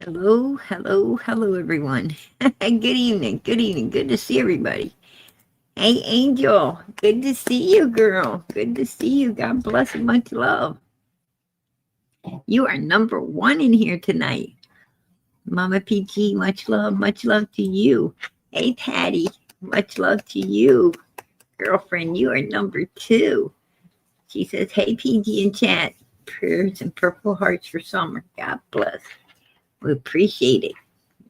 Hello, hello, hello, everyone. Good evening, good evening. Good to see everybody. Hey, Angel, good to see you, girl. Good to see you. God bless and much love. You are number one in here tonight. Mama PG, much love to you. Hey, Patty, much love to you. Girlfriend, you are number two. She says, hey, PG in chat. Prayers and purple hearts for summer. God bless. We appreciate it.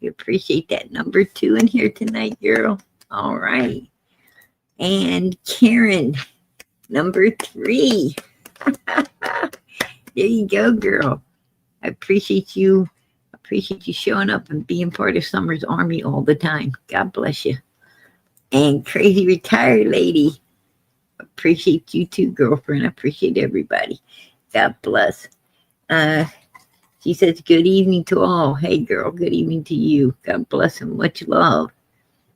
We appreciate that. Number two in here tonight, girl. All right. And Karen, number three. There you go, girl. I appreciate you. Appreciate you showing up and being part of Summer's Army all the time. God bless you. And crazy retired lady. Appreciate you too, girlfriend. I appreciate everybody. God bless. She says, good evening to all. Hey, girl, good evening to you. God bless and much love.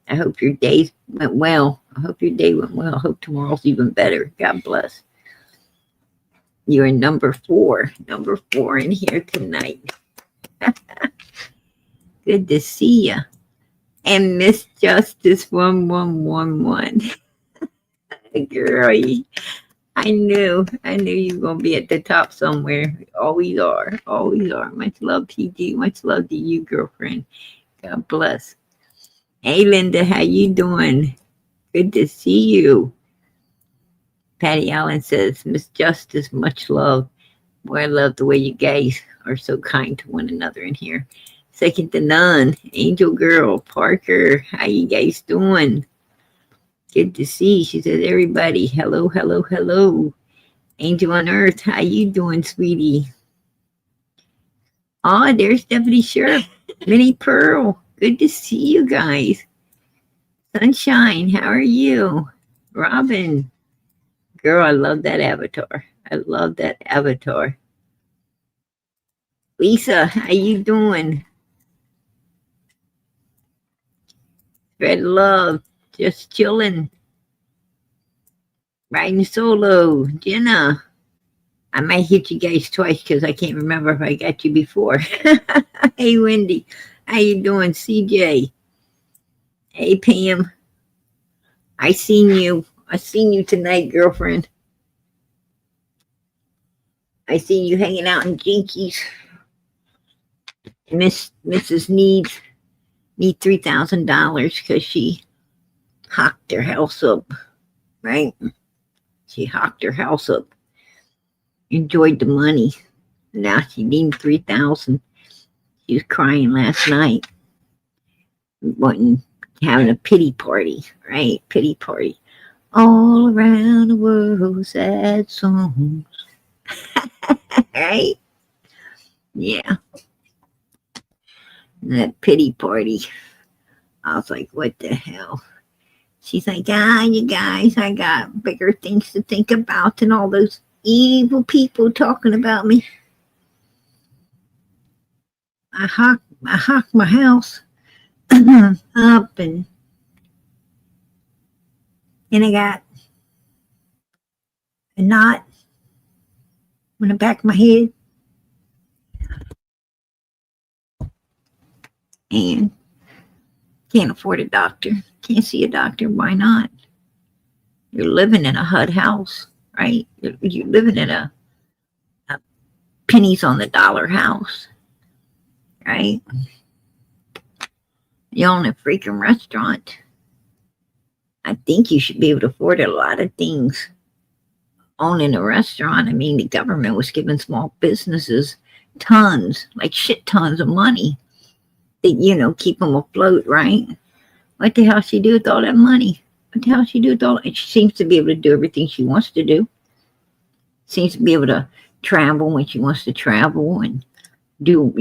I hope your day went well. I hope your day went well. I hope tomorrow's even better. God bless. You're number four in here tonight. Good to see you. And Miss Justice 1111. Girl, I knew you were going to be at the top somewhere. Always are. Always are. Much love, PG. Much love to you, girlfriend. God bless. Hey, Linda, how you doing? Good to see you. Patty Allen says, Miss Justice, much love. Boy, I love the way you guys are so kind to one another in here. Second to none. Angel Girl, Parker, how you guys doing? Good to see. She says, everybody, hello, hello, hello. Angel on Earth, how you doing, sweetie? Oh, there's Stephanie Sheriff. Minnie Pearl, good to see you guys. Sunshine, how are you? Robin, girl, I love that avatar. I love that avatar. Lisa, how you doing? Spread love, just chilling. Riding solo. Jenna, I might hit you guys twice because I can't remember if I got you before. Hey, Wendy, how you doing? CJ. Hey, Pam. I seen you tonight, girlfriend. I seen you hanging out in Jinkies. Mrs. need $3,000 because she hocked her house up, right? She hocked her house up. Enjoyed the money. Now she needs $3,000. She was crying last night. Wanting having a pity party, right? Pity party. All around the world, sad songs. Right? Yeah. That pity party. I was like, what the hell? She's like, you guys, I got bigger things to think about than all those evil people talking about me. I hocked my house up and I got a knot on the back of my head. And can't afford a doctor. Can't see a doctor. Why not? You're living in a HUD house, right? You're living in a pennies on the dollar house, right? You own a freaking restaurant. I think you should be able to afford a lot of things. Owning a restaurant, I mean, the government was giving small businesses tons, like shit tons of money that, keep them afloat, right? What the hell she do with all that money? What the hell she do with all that? She seems to be able to do everything she wants to do. Seems to be able to travel when she wants to travel and do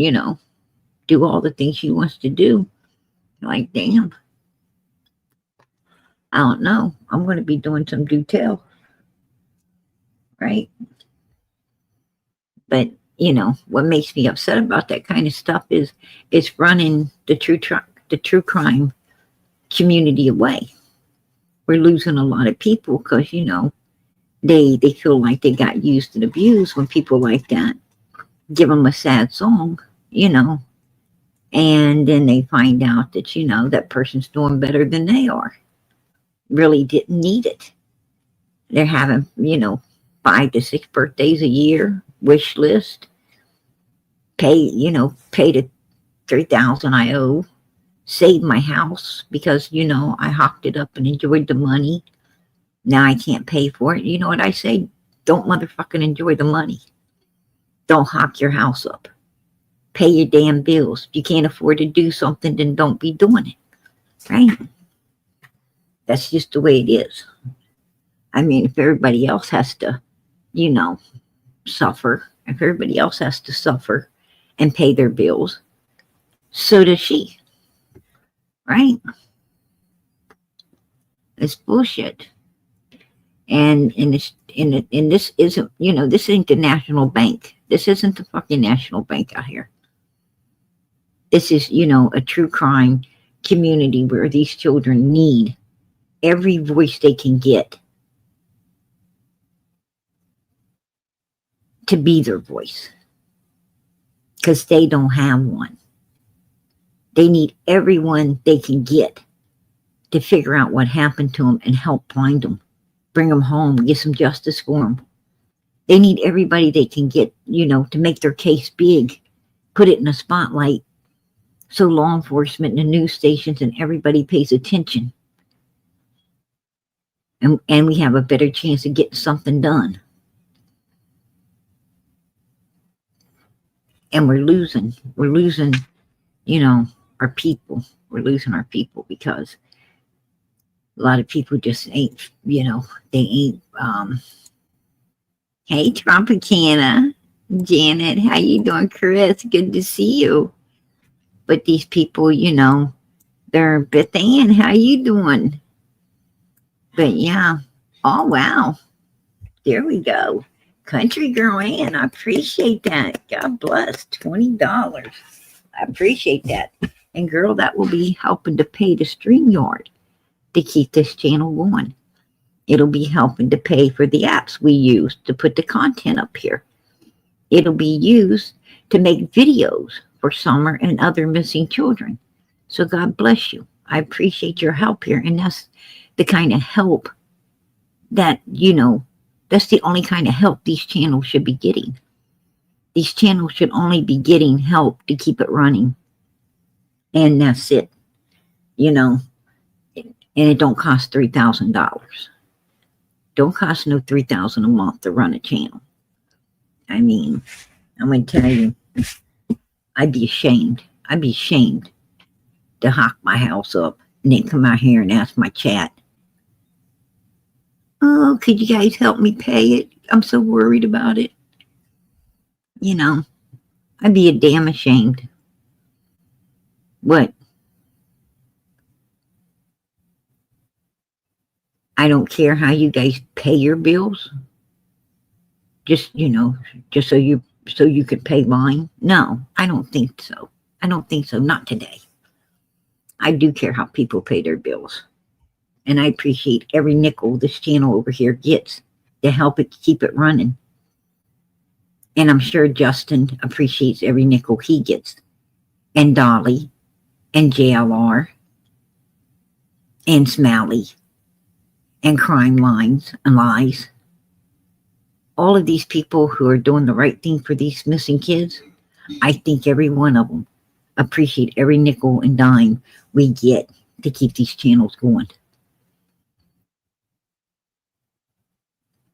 all the things she wants to do. Like, damn. I don't know. I'm going to be doing some due tell. Right? But, what makes me upset about that kind of stuff is it's running the true crime community away. We're losing a lot of people because, they feel like they got used and abused when people like that give them a sad song, And then they find out that, that person's doing better than they are. Really didn't need it. They're having, 5 to 6 birthdays a year, wish list, pay the 3,000 I owe, save my house because, I hocked it up and enjoyed the money. Now I can't pay for it. You know what I say? Don't motherfucking enjoy the money. Don't hock your house up. Pay your damn bills. If you can't afford to do something, then don't be doing it. Right? That's just the way it is. I mean, if everybody else has to, suffer, if everybody else has to suffer and pay their bills, so does she. Right? It's bullshit. And this isn't, this ain't the national bank. This isn't the fucking national bank out here. This is, a true crime community where these children need every voice they can get to be their voice. Because they don't have one. They need everyone they can get to figure out what happened to them and help find them. Bring them home, get some justice for them. They need everybody they can get, to make their case big, put it in a spotlight so law enforcement and the news stations and everybody pays attention. And we have a better chance of getting something done. And we're losing, our people. We're losing our people because a lot of people just ain't, they ain't, hey, Tropicana, Janet, how you doing, Chris? Good to see you. But these people, they're Beth Ann, how you doing? But yeah, oh, wow. There we go. Country Girl Ann, I appreciate that. God bless, $20. I appreciate that. And girl, that will be helping to pay the StreamYard to keep this channel going. It'll be helping to pay for the apps we use to put the content up here. It'll be used to make videos for Summer and other missing children. So God bless you. I appreciate your help here. And that's the kind of help that, that's the only kind of help these channels should be getting. These channels should only be getting help to keep it running. And that's it. And it don't cost $3,000. Don't cost no $3,000 a month to run a channel. I mean, I'm going to tell you, I'd be ashamed. I'd be ashamed to hock my house up and then come out here and ask my chat, oh, could you guys help me pay it? I'm so worried about it. I'd be a damn ashamed. What? I don't care how you guys pay your bills. Just so you could pay mine. No, I don't think so. I don't think so. Not today. I do care how people pay their bills. And I appreciate every nickel this channel over here gets to help it keep it running. And I'm sure Justin appreciates every nickel he gets. And Dolly. And JLR. And Smalley. And Crime Lines and Lies. All of these people who are doing the right thing for these missing kids, I think every one of them appreciate every nickel and dime we get to keep these channels going.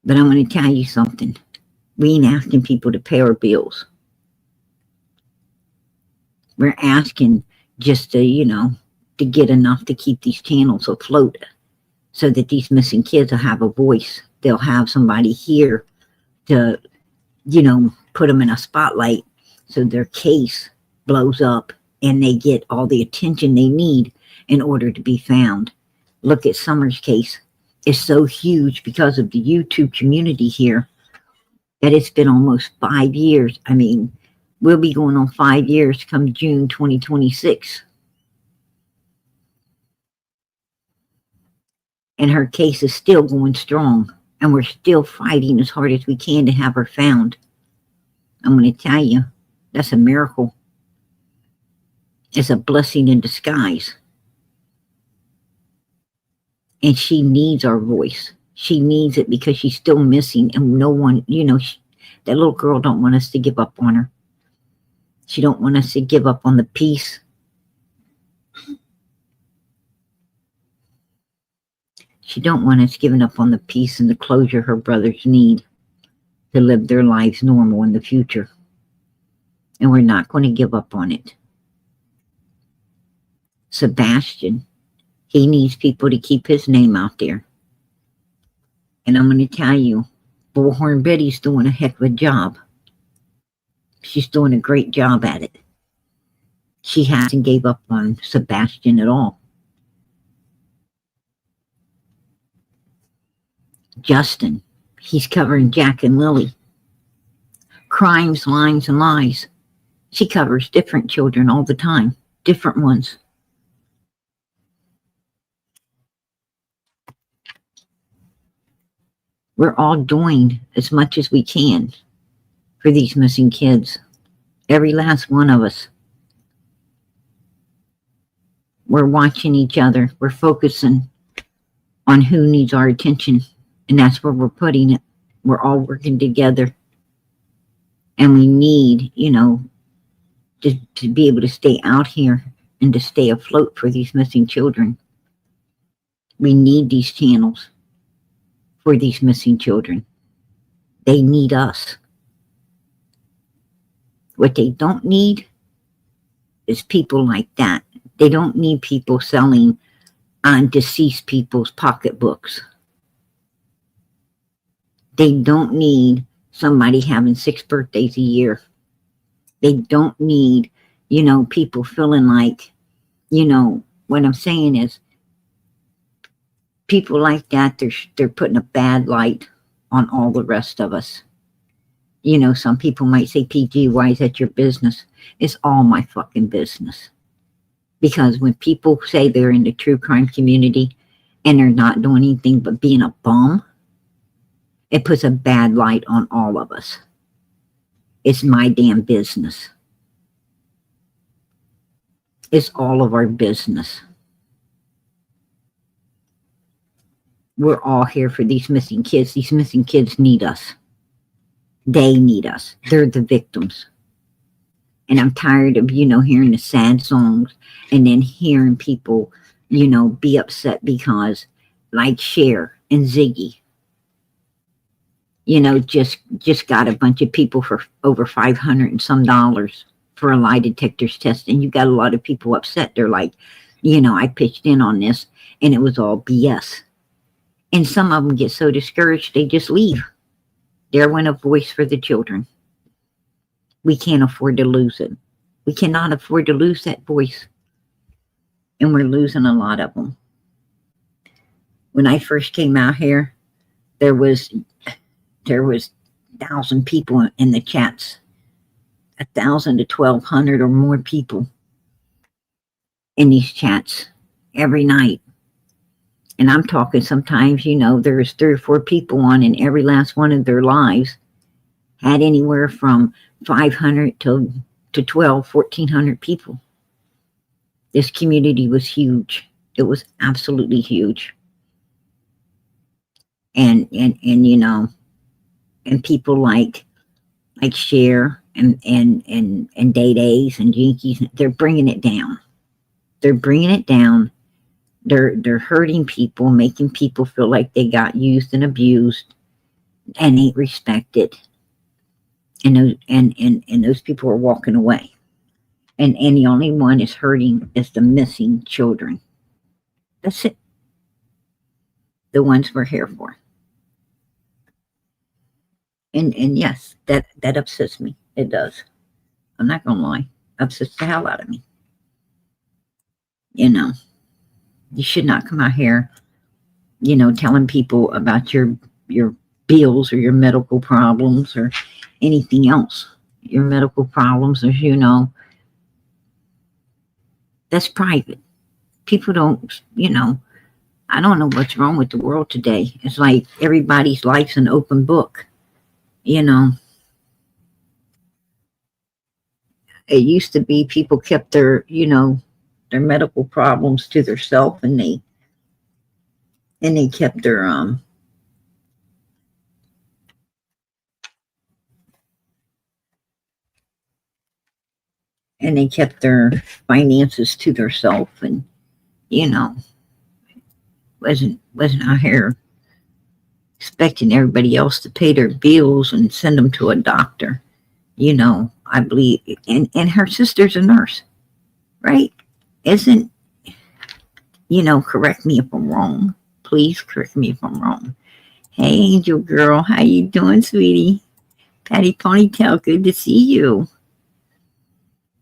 But I'm going to tell you something. We ain't asking people to pay our bills. We're asking just to, to get enough to keep these channels afloat so that these missing kids will have a voice. They'll have somebody here to, put them in a spotlight so their case blows up and they get all the attention they need in order to be found. Look at Summer's case. It's so huge because of the YouTube community here that it's been almost 5 years. I mean, we'll be going on 5 years come June 2026. And her case is still going strong. And we're still fighting as hard as we can to have her found. I'm going to tell you, that's a miracle. is a blessing in disguise. And she needs our voice. She needs it because she's still missing, and no one, that little girl don't want us to give up on her. She don't want us to give up on the peace. She don't want us giving up on the peace and the closure her brothers need to live their lives normal in the future. And we're not going to give up on it. Sebastian, he needs people to keep his name out there. And I'm going to tell you, Bullhorn Betty's doing a heck of a job. She's doing a great job at it. She hasn't gave up on Sebastian at all. Justin, he's covering Jack and Lily. Crimes, Lines, and Lies. She covers different children all the time. Different ones. We're all doing as much as we can for these missing kids. Every last one of us. We're watching each other. We're focusing on who needs our attention. And that's where we're putting it. We're all working together. And we need, to be able to stay out here and to stay afloat for these missing children. We need these channels for these missing children. They need us. What they don't need is people like that. They don't need people selling on deceased people's pocketbooks. They don't need somebody having 6 birthdays a year. They don't need, people feeling like, what I'm saying is, people like that, they're putting a bad light on all the rest of us. Some people might say, PG, why is that your business? It's all my fucking business. Because when people say they're in the true crime community and they're not doing anything but being a bum, it puts a bad light on all of us. It's my damn business. It's all of our business. We're all here for these missing kids. These missing kids need us. They need us. They're the victims. And I'm tired of, hearing the sad songs and then hearing people, be upset because, like Cher and Ziggy, just got a bunch of people for over $500 and some for a lie detectors test. And you got a lot of people upset. They're like, I pitched in on this and it was all BS. And some of them get so discouraged, they just leave. There went a voice for the children. We can't afford to lose it. We cannot afford to lose that voice. And we're losing a lot of them. When I first came out here, there was 1,000 people in the chats. 1,000 to 1,200 or more people in these chats every night. And I'm talking sometimes, there's 3 or 4 people on, and every last one of their lives had anywhere from 500 to 1,200 people. This community was huge. It was absolutely huge. And people like Cher and Day Days and Jinkies, they're bringing it down. They're bringing it down. They're hurting people, making people feel like they got used and abused and ain't respected. And those people are walking away. And the only one is hurting is the missing children. That's it. The ones we're here for. And yes, that upsets me. It does. I'm not gonna lie. Upsets the hell out of me. You should not come out here, telling people about your bills or your medical problems or anything else. Your medical problems, as that's private. People don't, I don't know what's wrong with the world today. It's like everybody's life's an open book. it used to be people kept their, their medical problems to themselves, and they kept their and they kept their finances to themselves, and you know wasn't out here expecting everybody else to pay their bills and send them to a doctor. I believe, and her sister's a nurse, right? Isn't, correct me if I'm wrong. Please correct me if I'm wrong. Hey, Angel girl, how you doing, sweetie? Patty Ponytail, good to see you.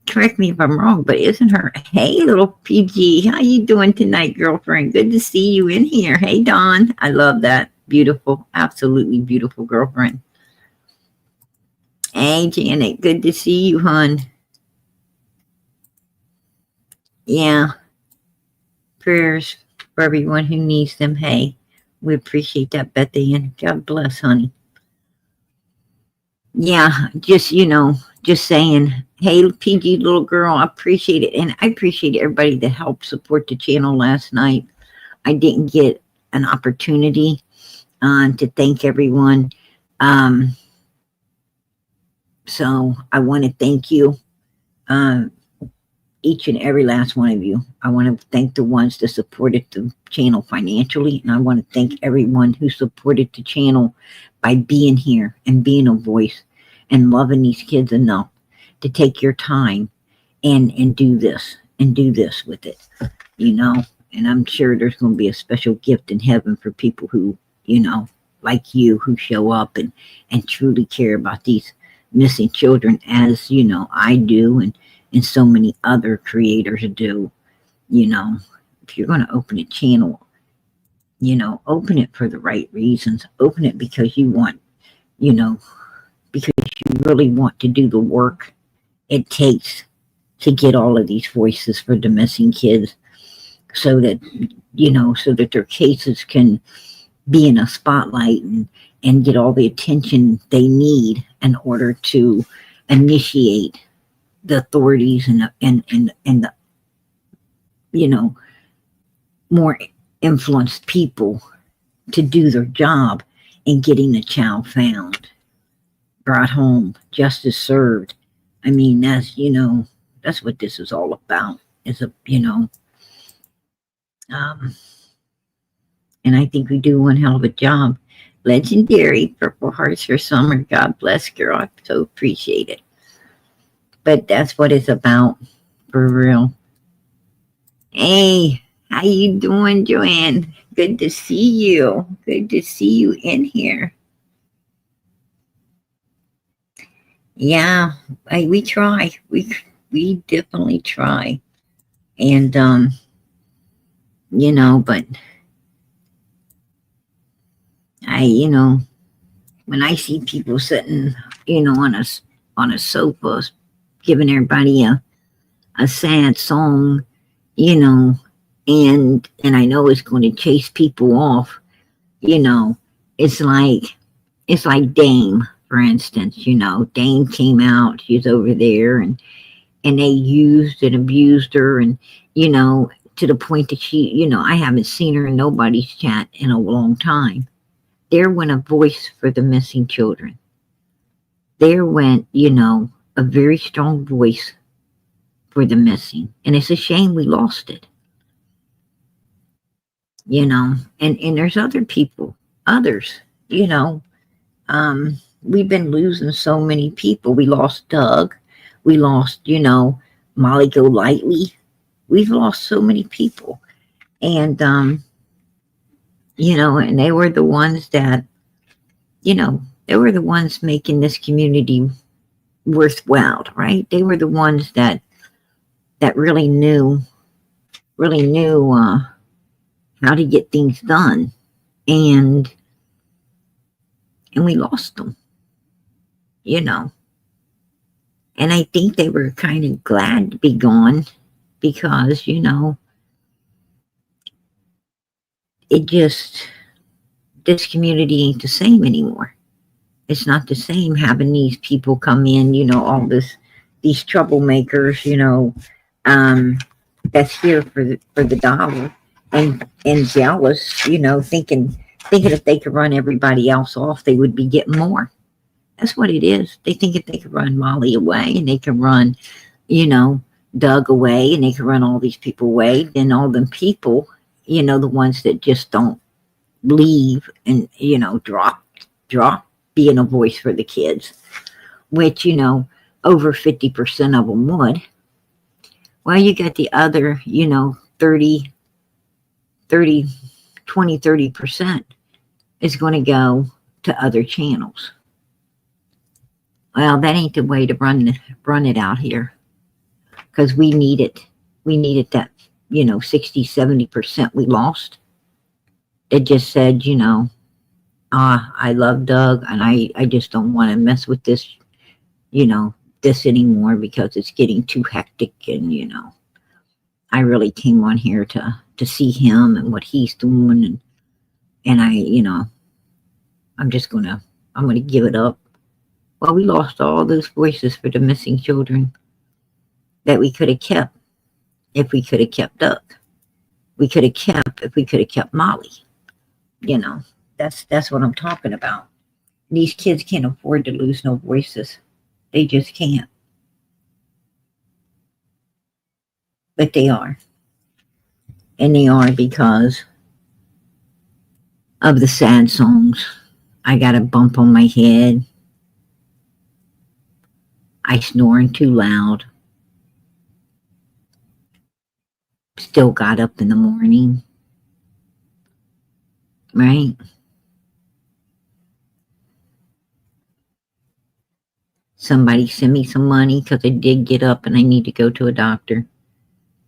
Correct me if I'm wrong, but isn't her? Hey, little PG, how you doing tonight, girlfriend? Good to see you in here. Hey, Dawn, I love that. Beautiful, absolutely beautiful girlfriend. Hey, Janet, good to see you, hon. Yeah, prayers for everyone who needs them. Hey, we appreciate that, Beth Ann. God bless, honey. Yeah, just saying, hey, PG little girl, I appreciate it. And I appreciate everybody that helped support the channel last night. I didn't get an opportunity to thank everyone. So I want to thank you, each and every last one of you. I want to thank the ones that supported the channel financially. And I want to thank everyone who supported the channel by being here and being a voice and loving these kids enough to take your time and do this with it, and I'm sure there's going to be a special gift in heaven for people who, like you, who show up and truly care about these missing children, as I do, and so many other creators do. If you're going to open a channel, open it for the right reasons. Open it because you want, because you really want to do the work it takes to get all of these voices for the missing kids, so that their cases can be in a spotlight and get all the attention they need in order to initiate the authorities and the more influenced people to do their job in getting the child found, brought home, justice served. I mean, that's what this is all about. And I think we do one hell of a job. Legendary, Purple Hearts for Summer. God bless, girl. I so appreciate it. But that's what it's about, for real. Hey, how you doing, Joanne? Good to see you. Good to see you in here. Yeah, we try. We definitely try. And, but when I see people sitting, on a sofa, giving everybody a sad song, and I know it's going to chase people off, it's like Dame, for instance. Dame came out, she's over there, and they used and abused her, and to the point that she, I haven't seen her in nobody's chat in a long time. There went a voice for the missing children. There went, a very strong voice for the missing. And it's a shame we lost it. And there's other people, others, we've been losing so many people. We lost Doug. We lost, Molly Golightly. We've lost so many people. And, and they were the ones that, they were the ones making this community worthwhile, right? They were the ones that really knew how to get things done. And we lost them, and I think they were kind of glad to be gone, because, this community ain't the same anymore. It's not the same having these people come in, all this, these troublemakers, that's here for the dollar, and jealous, thinking if they could run everybody else off, they would be getting more. That's what it is. They think if they could run Molly away and they can run, you know, Doug away and they can run all these people away, then all them people, the ones that just don't leave and, drop being a voice for the kids, which, over 50% of them would. Well, you got the other, 30, 30, 20, 30% is going to go to other channels. Well, that ain't the way to run it out here, because we need it. We needed that, 60, 70% we lost. It just said, I love Doug and I just don't want to mess with this, this anymore because it's getting too hectic. And, I really came on here to see him and what he's doing. And I'm going to give it up. Well, we lost all those voices for the missing children that we could have kept if we could have kept Doug. We could have kept if we could have kept Molly. That's what I'm talking about. These kids can't afford to lose no voices. They just can't. But they are. And they are because of the sad songs. I got a bump on my head. I snoring too loud. Still got up in the morning. Right? Somebody sent me some money because I did get up and I need to go to a doctor.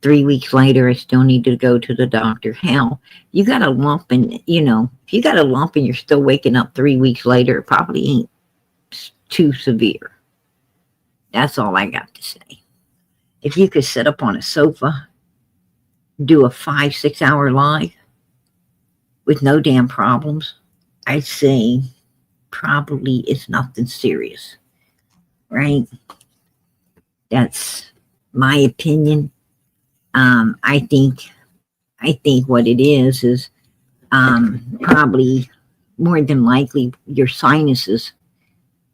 3 weeks later, I still need to go to the doctor. Hell, you got a lump and, if you got a lump and you're still waking up 3 weeks later, it probably ain't too severe. That's all I got to say. If you could sit up on a sofa, do a 5-6 hour live with no damn problems, I'd say probably it's nothing serious. Right? That's my opinion. I think what it is probably more than likely your sinuses.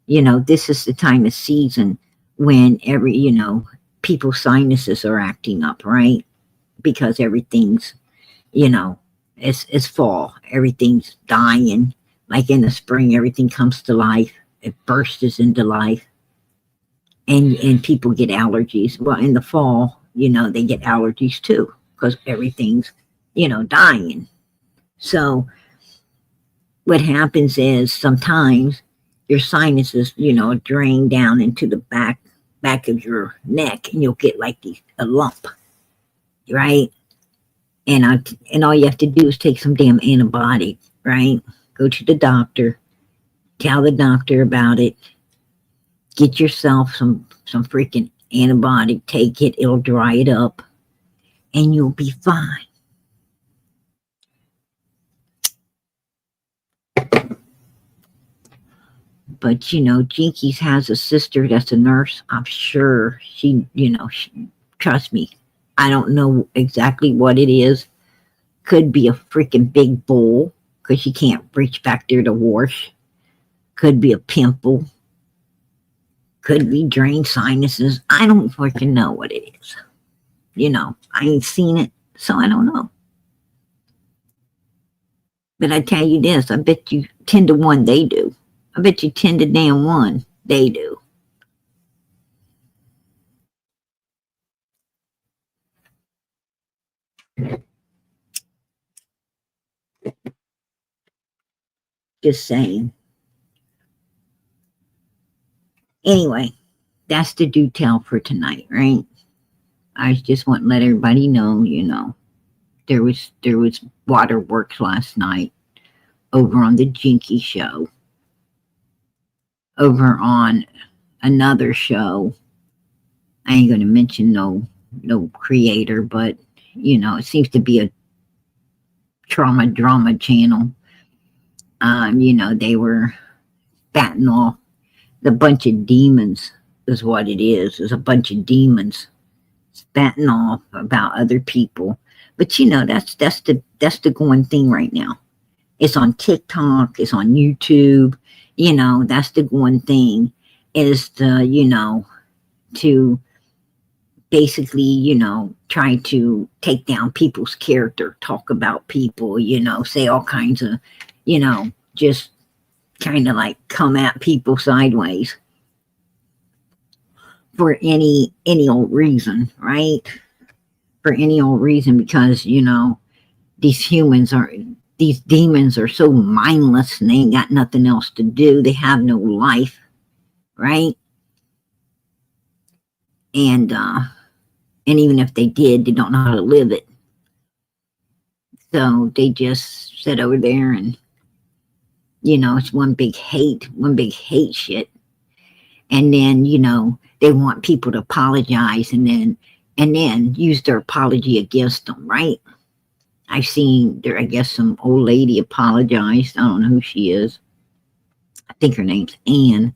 This is the time of season when people's sinuses are acting up, right? Because everything's, it's fall. Everything's dying. Like in the spring, everything comes to life. It bursts into life. And people get allergies. Well, in the fall, they get allergies too, because everything's, dying. So what happens is sometimes your sinuses, drain down into the back of your neck, and you'll get like a lump, right? And all you have to do is take some damn antibiotic, right? Go to the doctor, tell the doctor about it. Get yourself some freaking antibiotic, take it, it'll dry it up, and you'll be fine. But, Jinkies has a sister that's a nurse. I'm sure she, trust me, I don't know exactly what it is. Could be a freaking big bowl, because she can't reach back there to wash. Could be a pimple. Could be drained sinuses. I don't freaking know what it is. I ain't seen it, so I don't know. But I tell you this, I bet you 10 to 1 they do. I bet you 10 to damn 1 they do. Just saying. Anyway, that's the do tell for tonight, right? I just want to let everybody know, there was waterworks last night over on the Jinky show. Over on another show, I ain't going to mention no creator, but it seems to be a trauma drama channel. They were batting off the bunch of demons is what it is a bunch of demons spatting off about other people. But you know, that's the going thing right now. It's on TikTok, it's on YouTube. You know, that's the going thing, is the, you know, to basically, you know, try to take down people's character, talk about people, you know, say all kinds of, you know, just kind of like come at people sideways for any old reason, right? For any old reason, because, you know, these demons are so mindless and they ain't got nothing else to do. They have no life, right? And even if they did, they don't know how to live it. So they just sit over there and, you know, it's one big hate shit. And then, you know, they want people to apologize and then use their apology against them, right? I've seen there, I guess, some old lady apologized. I don't know who she is. I think her name's Anne.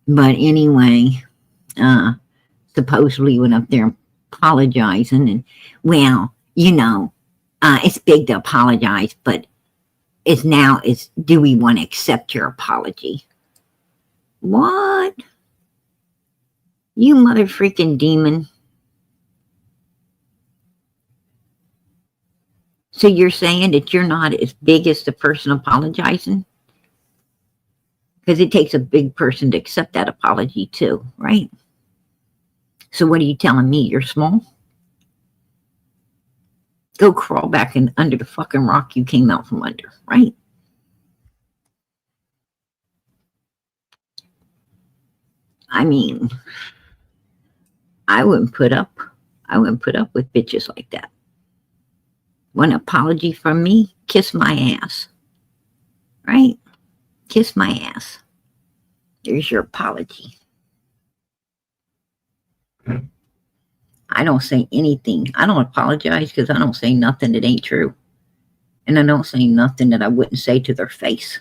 But anyway, supposedly went up there apologizing, and well, you know, it's big to apologize, but it's do we want to accept your apology? What? You mother freaking demon. So you're saying that you're not as big as the person apologizing? Because it takes a big person to accept that apology too, right? So what are you telling me? You're small? Go crawl back under the fucking rock you came out from under, right? I mean, I wouldn't put up with bitches like that. Want an apology from me? Kiss my ass. Right? Kiss my ass. There's your apology. I don't say anything. I don't apologize because I don't say nothing that ain't true. And I don't say nothing that I wouldn't say to their face.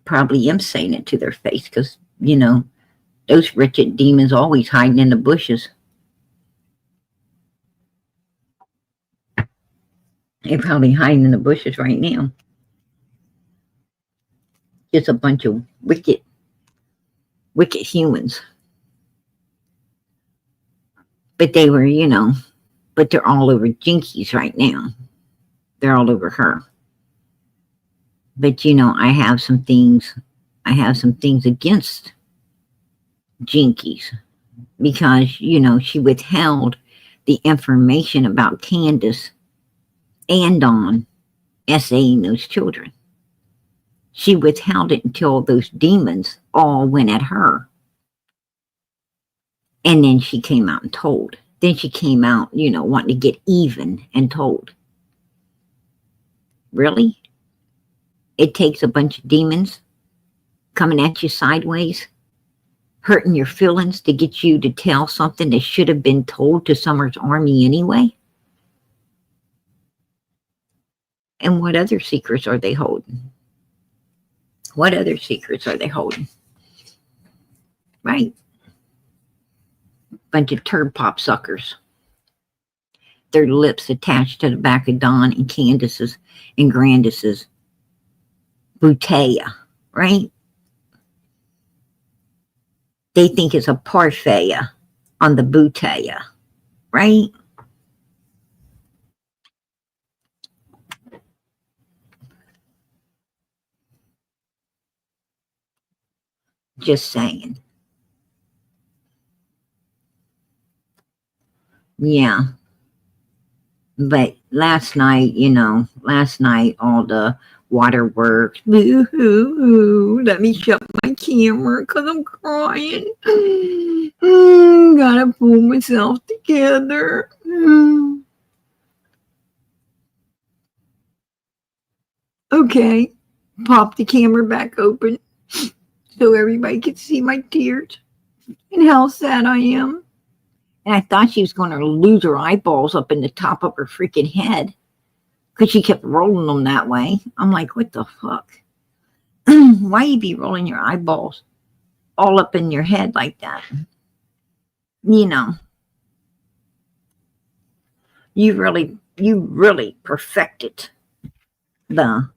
Probably am saying it to their face because, you know, those wretched demons always hiding in the bushes. They're probably hiding in the bushes right now. Just a bunch of wicked humans. But they were, you know, but they're all over Jinkies right now. They're all over her. But, you know, I have some things against Jinkies because, you know, she withheld the information about Candus and on SAing those children. She withheld it until those demons all went at her. And then she came out and told. Then she came out, you know, wanting to get even and told. Really? It takes a bunch of demons coming at you sideways, hurting your feelings to get you to tell something that should have been told to Summer's army anyway? And what other secrets are they holding? What other secrets are they holding? Right? Bunch of turd pop suckers. Their lips attached to the back of Don and Candus's and Grandis's bouteille, right? They think it's a parfait on the bouteille, right? Just saying. Yeah. But last night, you know, all the waterworks, boo-hoo, let me shut my camera because I'm crying. Gotta pull myself together. Okay, pop the camera back open so everybody can see my tears and how sad I am. And I thought she was going to lose her eyeballs up in the top of her freaking head because she kept rolling them that way. I'm like, what the fuck? Why you be rolling your eyeballs all up in your head like that. You know, you really perfected the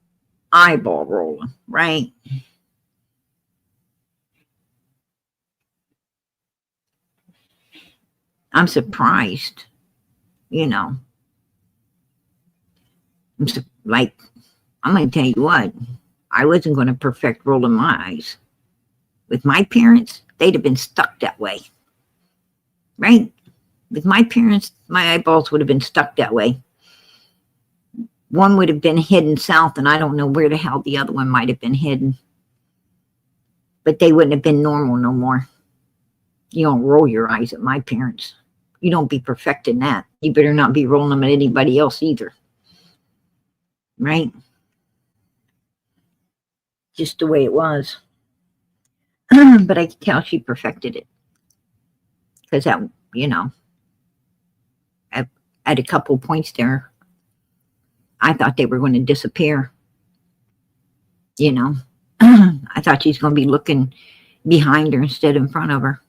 eyeball roller, right? I'm surprised, you know. Like, I'm going to tell you what, I wasn't going to perfect rolling my eyes. With my parents, they'd have been stuck that way, right? With my parents, my eyeballs would have been stuck that way. One would have been hidden south, and I don't know where the hell the other one might have been hidden. But they wouldn't have been normal no more. You don't roll your eyes at my parents. You don't be perfecting that. You better not be rolling them at anybody else either. Right? Just the way it was. But I could tell she perfected it. Because that, you know, at a couple points there, I thought they were going to disappear. You know, I thought she's going to be looking behind her instead of in front of her.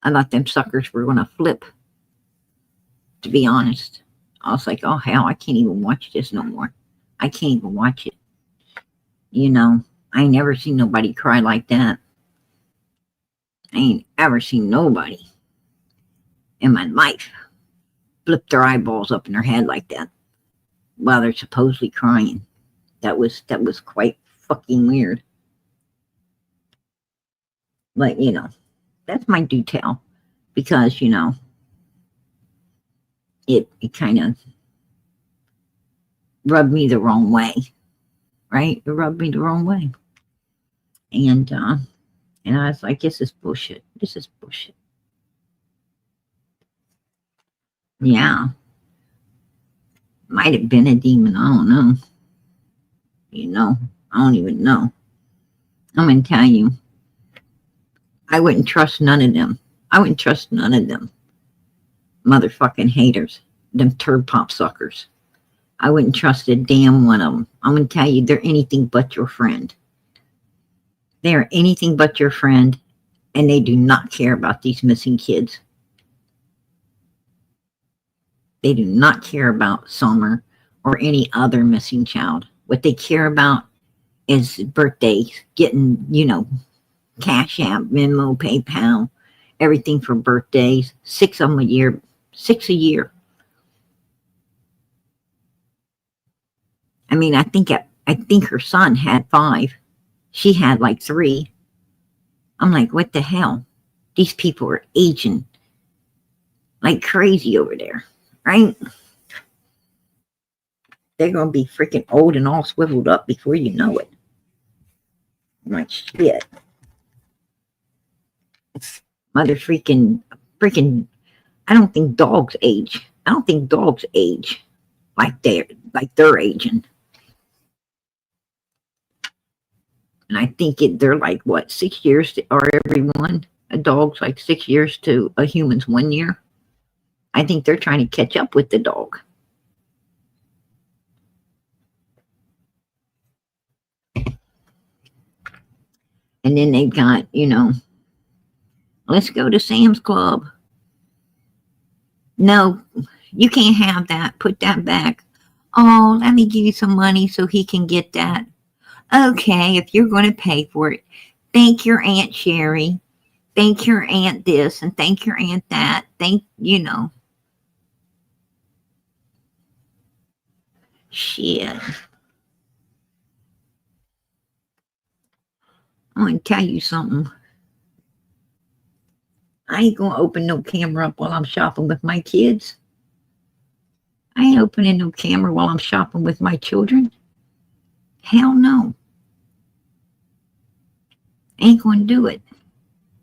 I thought them suckers were going to flip, to be honest. I was like, oh, hell, I can't even watch this no more. I can't even watch it. You know, I ain't never seen nobody cry like that. I ain't ever seen nobody in my life flip their eyeballs up in their head like that while they're supposedly crying. That was quite fucking weird. But, you know, that's my detail. Because, you know, it kind of rubbed me the wrong way. Right? It rubbed me the wrong way. And I was like, this is bullshit. This is bullshit. Yeah. Might have been a demon. I don't know. You know, I don't even know. I'm going to tell you, I wouldn't trust none of them. I wouldn't trust none of them. Motherfucking haters. Them turd pop suckers. I wouldn't trust a damn one of them. I'm going to tell you, they're anything but your friend. They are anything but your friend, and they do not care about these missing kids. They do not care about Summer or any other missing child. What they care about is birthdays, getting, you know, Cash App, Venmo, PayPal, everything for birthdays. 6 of them a year. 6 a year. I mean, I think her son had 5. She had like 3. I'm like, what the hell? These people are aging like crazy over there, right? They're going to be freaking old and all swiveled up before you know it. I'm like, shit. Mother freaking, I don't think dogs age. I don't think dogs age like they're aging. And I think they're like, what, 6 years to, or everyone? A dog's like 6 years to a human's 1 year. I think they're trying to catch up with the dog. And then they've got, you know, let's go to Sam's Club. No, you can't have that. Put that back. Oh, let me give you some money so he can get that. Okay, if you're going to pay for it, thank your Aunt Sherry. Thank your aunt this and thank your aunt that. Thank, you know. Shit. I'm going to tell you something. I ain't going to open no camera up while I'm shopping with my kids. I ain't opening no camera while I'm shopping with my children. Hell no. Ain't going to do it.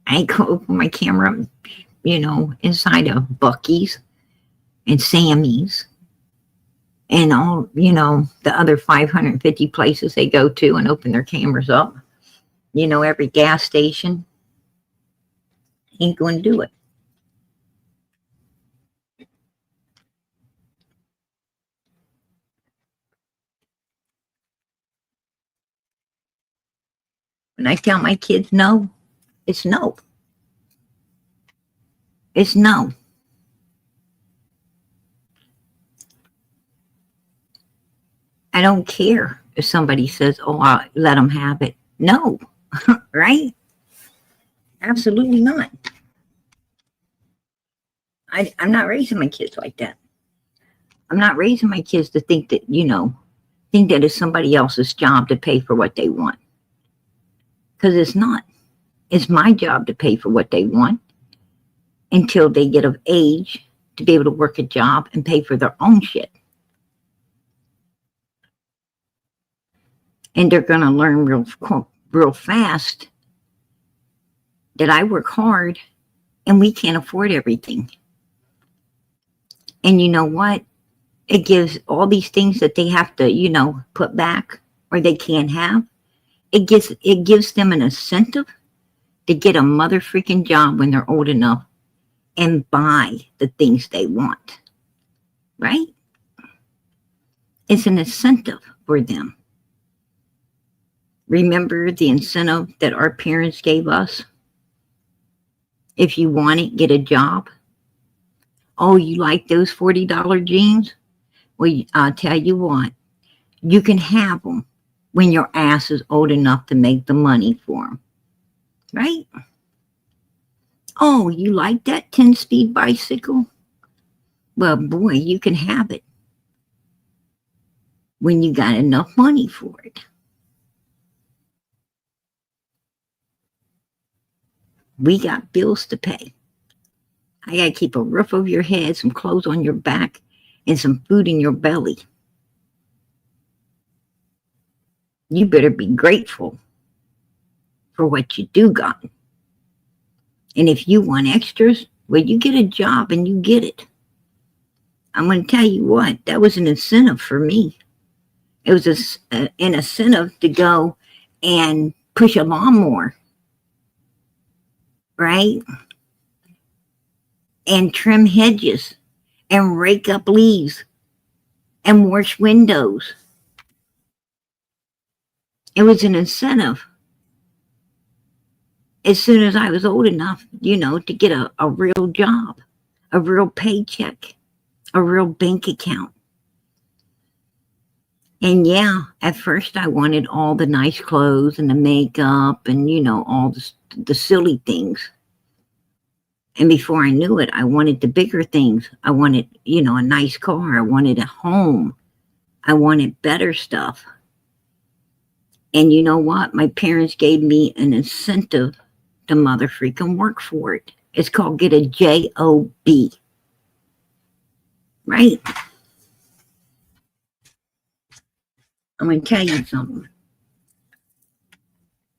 I ain't going to open my camera up, you know, inside of Buc-ee's and Sammy's and all, you know, the other 550 places they go to and open their cameras up. You know, every gas station. Ain't going to do it. When I tell my kids no, it's no. It's no. I don't care if somebody says, oh, I'll let them have it. No, right? Absolutely not. I'm not raising my kids like that. I'm not raising my kids to think that, think that it's somebody else's job to pay for what they want. Because it's not. It's my job to pay for what they want until they get of age to be able to work a job and pay for their own shit. And they're going to learn real fast that I work hard and we can't afford everything. And you know what? It gives all these things that they have to, put back or they can't have. It gives them an incentive to get a mother freaking job when they're old enough and buy the things they want. Right? It's an incentive for them. Remember the incentive that our parents gave us? If you want it, get a job. Oh, you like those $40 jeans? Well, I'll tell you what, you can have them when your ass is old enough to make the money for them. Right? Oh, you like that 10-speed bicycle? Well, boy, you can have it when you got enough money for it. We got bills to pay. I got to keep a roof over your head, some clothes on your back, and some food in your belly. You better be grateful for what you do got. And if you want extras, well, you get a job and you get it. I'm going to tell you what, that was an incentive for me. It was an incentive to go and push a lawnmower, right? And trim hedges and rake up leaves and wash windows. It was an incentive. As soon as I was old enough, to get a real job, a real paycheck, a real bank account. And yeah, at first I wanted all the nice clothes and the makeup and, all the silly things. And before I knew it, I wanted the bigger things. I wanted, a nice car. I wanted a home. I wanted better stuff. And you know what? My parents gave me an incentive to mother freaking work for it. It's called get a job. Right? I'm going to tell you something.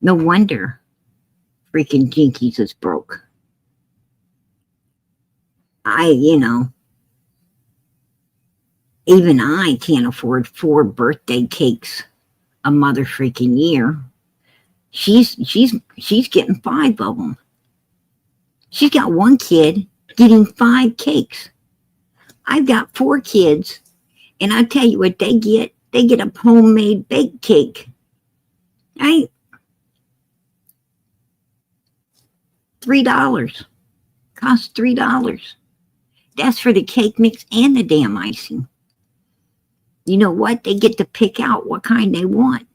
No wonder freaking Jinkies is broke. Even I can't afford 4 birthday cakes a mother freaking year. She's getting 5 of them. She's got 1 kid getting 5 cakes. I've got 4 kids, and I tell you what they get. They get a homemade baked cake. Right? $3. Costs $3. That's for the cake mix and the damn icing. You know what? They get to pick out what kind they want.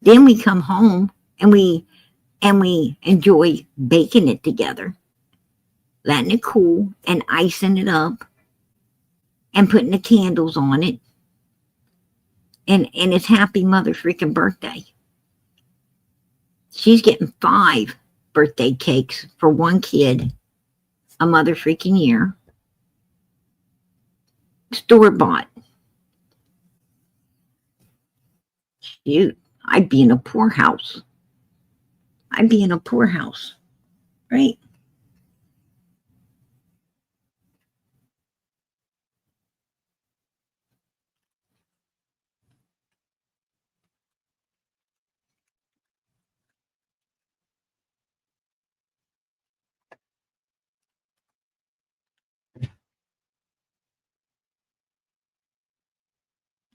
Then we come home and we enjoy baking it together, letting it cool and icing it up and putting the candles on it. And it's happy mother freaking birthday. She's getting 5 birthday cakes for 1 kid a mother freaking year. Store bought. Shoot, I'd be in a poorhouse. Right?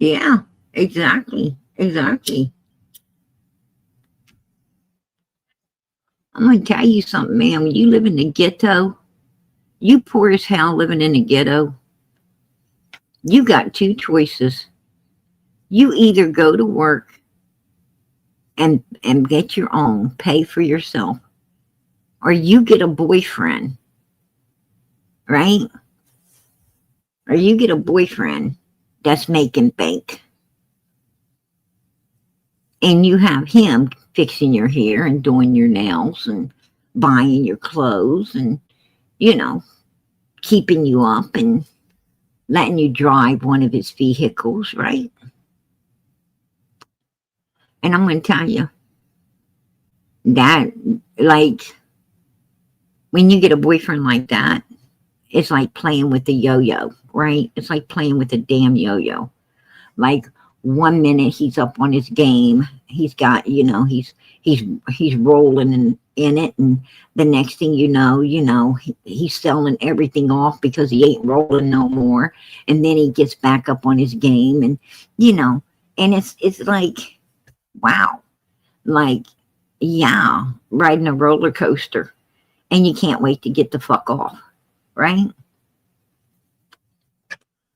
Yeah, exactly. I'm going to tell you something, man. When you live in the ghetto, you poor as hell living in the ghetto, you got two choices. You either go to work and get your own, pay for yourself, or you get a boyfriend, right? Or you get a boyfriend that's making bank. And you have him fixing your hair and doing your nails and buying your clothes and, you know, keeping you up and letting you drive one of his vehicles, right? And I'm going to tell you that, like, when you get a boyfriend like that, it's like playing with a yo-yo, right? It's like playing with a damn yo-yo. Like, one minute he's up on his game, he's got, he's rolling in it, and the next thing he's selling everything off because he ain't rolling no more, and then he gets back up on his game, and and it's like, wow, like, yeah, riding a roller coaster, and you can't wait to get the fuck off, right?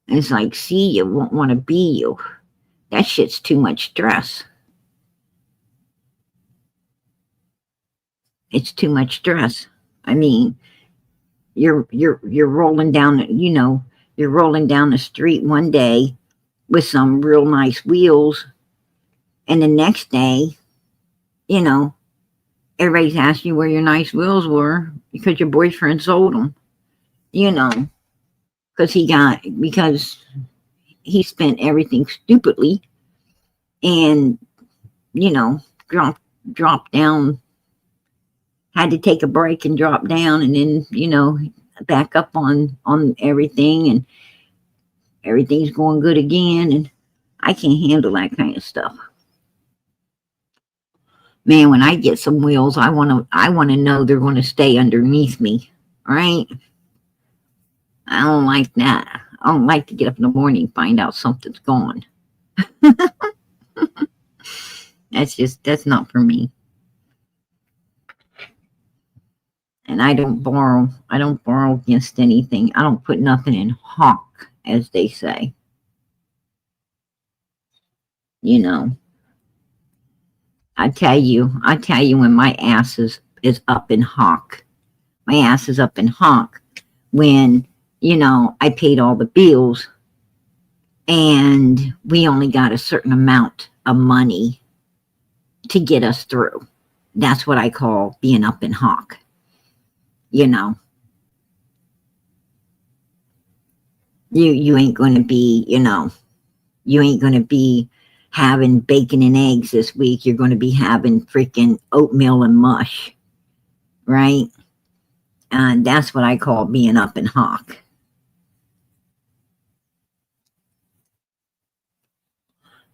And it's like, see, you won't want to be you. That shit's too much stress. It's too much stress. I mean, you're rolling down, you're rolling down the street one day with some real nice wheels, and the next day, everybody's asking you where your nice wheels were because your boyfriend sold them, because he spent everything stupidly, and dropped down, had to take a break and drop down, and then back up on everything, and everything's going good again, and I can't handle that kind of stuff. Man, when I get some wheels, I want to know they're going to stay underneath me, right? I don't like that. I don't like to get up in the morning and find out something's gone. That's not for me. And I don't borrow against anything. I don't put nothing in hawk, as they say. I tell you when my ass is up in hawk. My ass is up in hawk when, I paid all the bills and we only got a certain amount of money to get us through. That's what I call being up in hawk. You ain't going to be, you ain't going to be having bacon and eggs this week. You're going to be having freaking oatmeal and mush, right? And that's what I call being up in hawk.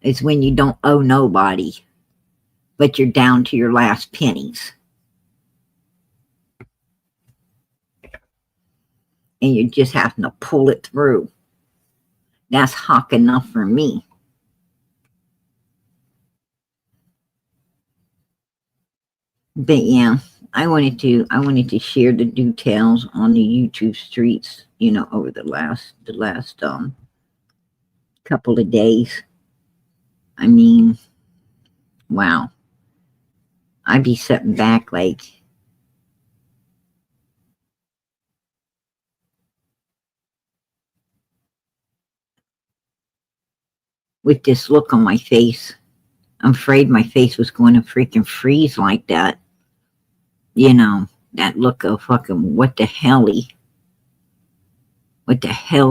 It's when you don't owe nobody, but you're down to your last pennies. And you're just having to pull it through. That's hawk enough for me. But yeah, I wanted to share the details on the YouTube streets, over the last couple of days. I mean, wow. I'd be sitting back like, with this look on my face. I'm afraid my face was going to freaking freeze like that. That look of fucking what the hell's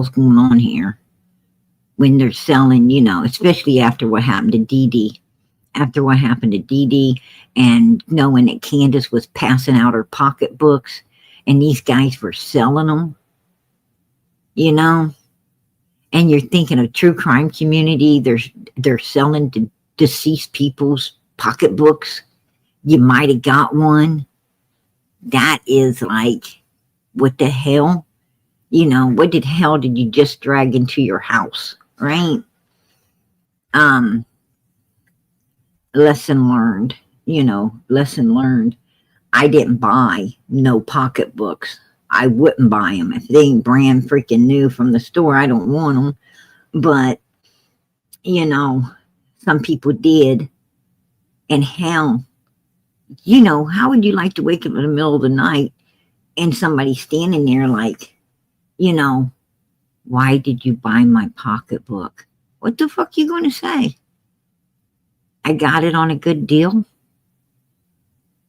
going on here? When they're selling, especially after what happened to Dee Dee. After what happened to Dee Dee, and knowing that Candus was passing out her pocketbooks and these guys were selling them, and you're thinking of true crime community, they're selling deceased people's pocketbooks. You might have got one. That is like, what the hell? What the hell did you just drag into your house, right? Lesson learned, lesson learned. I didn't buy no pocketbooks. I wouldn't buy them. If they ain't brand freaking new from the store, I don't want them. But, you know, some people did. And how, you know, how would you like to wake up in the middle of the night and somebody standing there like, you know, why did you buy my pocketbook? What the fuck you going to say? I got it on a good deal?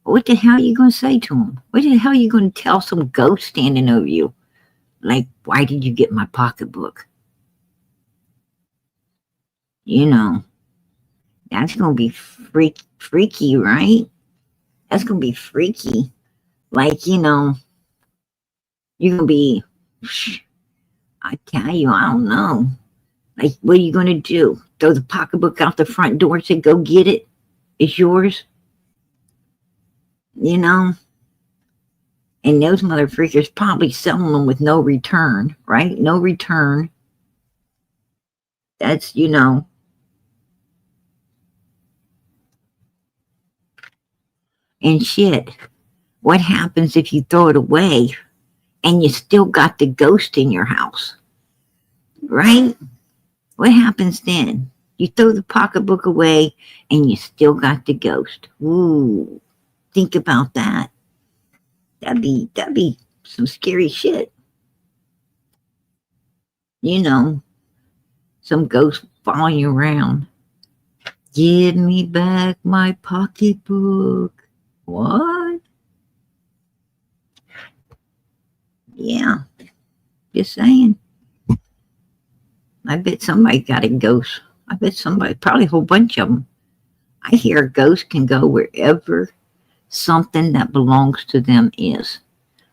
What the hell are you going to say to them? What the hell are you going to tell some ghost standing over you? Like, why did you get my pocketbook? You know, that's going to be freaky, right? That's going to be freaky. Like, you know, you're going to be, I tell you, I don't know. Like, what are you going to do? Throw the pocketbook out the front door and say, go get it? It's yours? You know? And those motherfuckers probably selling them with no return, right? No return. That's, you know. And shit, what happens if you throw it away and you still got the ghost in your house? Right? What happens then? You throw the pocketbook away and you still got the ghost. Ooh, think about that. That'd be some scary shit. You know, some ghost following you around. Give me back my pocketbook. What? Yeah, just saying. I bet somebody got a ghost. I bet somebody, probably a whole bunch of them. I hear a ghost can go wherever something that belongs to them is.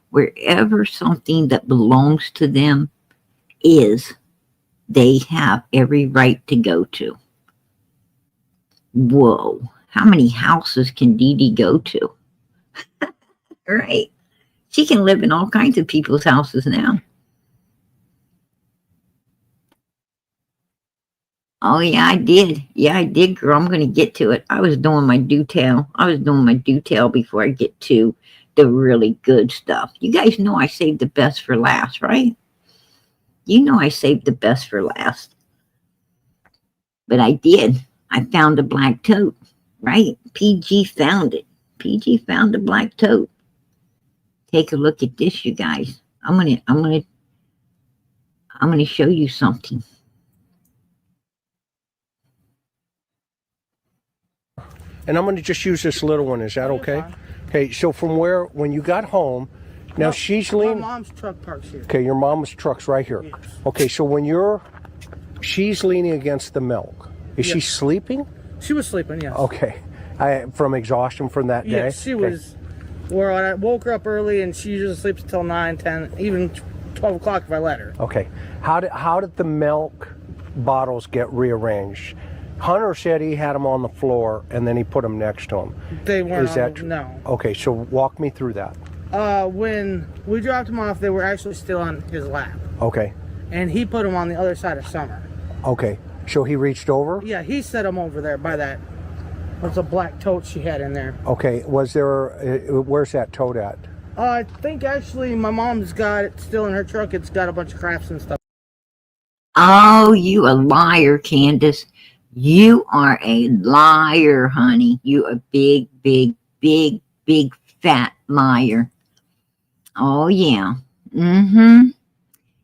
Wherever something that belongs to them is, they have every right to go to. Whoa, how many houses can Dee Dee go to? Right? She can live in all kinds of people's houses now. Oh, yeah, I did. Yeah, I did, girl. I'm going to get to it. I was doing my detail. Before I get to the really good stuff. You guys know I saved the best for last, right? You know I saved the best for last. But I did. I found a black tote, right? PG found it. PG found a black tote. Take a look at this, you guys. I'm gonna show you something. And I'm going to just use this little one. Is that okay? Okay, so from when you got home, now she's leaning. My mom's truck parks here. Okay, your mom's truck's right here. Yes. Okay, so she's leaning against the milk. Is she sleeping? She was sleeping, yes. Okay. From exhaustion from that day? Yes, she was. Where I woke her up early, and she usually sleeps until 9, 10, even 12 o'clock if I let her. Okay. How did the milk bottles get rearranged? Hunter said he had them on the floor, and then he put them next to him. They weren't. No. Okay, so walk me through that. When we dropped them off, they were actually still on his lap. Okay. And he put them on the other side of Summer. Okay. So he reached over? Yeah, he set them over there by that. There's a black tote she had in there. Okay. Where's that tote at? I think actually my mom's got it still in her truck. It's got a bunch of crafts and stuff. Oh, you a liar, Candus. You are a liar, honey. You a big, big, big, big fat liar. Oh, yeah. Mm-hmm.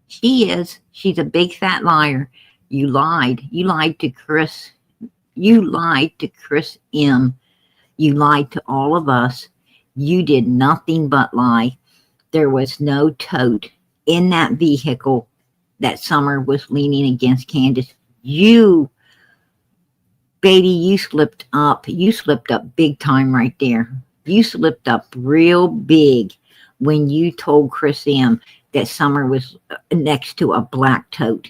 She is. She's a big fat liar. You lied. You lied to Chris. You lied to Chris M. You lied to all of us. You did nothing but lie. There was no tote in that vehicle that Summer was leaning against Candus. Baby, you slipped up. You slipped up big time right there. You slipped up real big when you told Chris M that Summer was next to a black tote.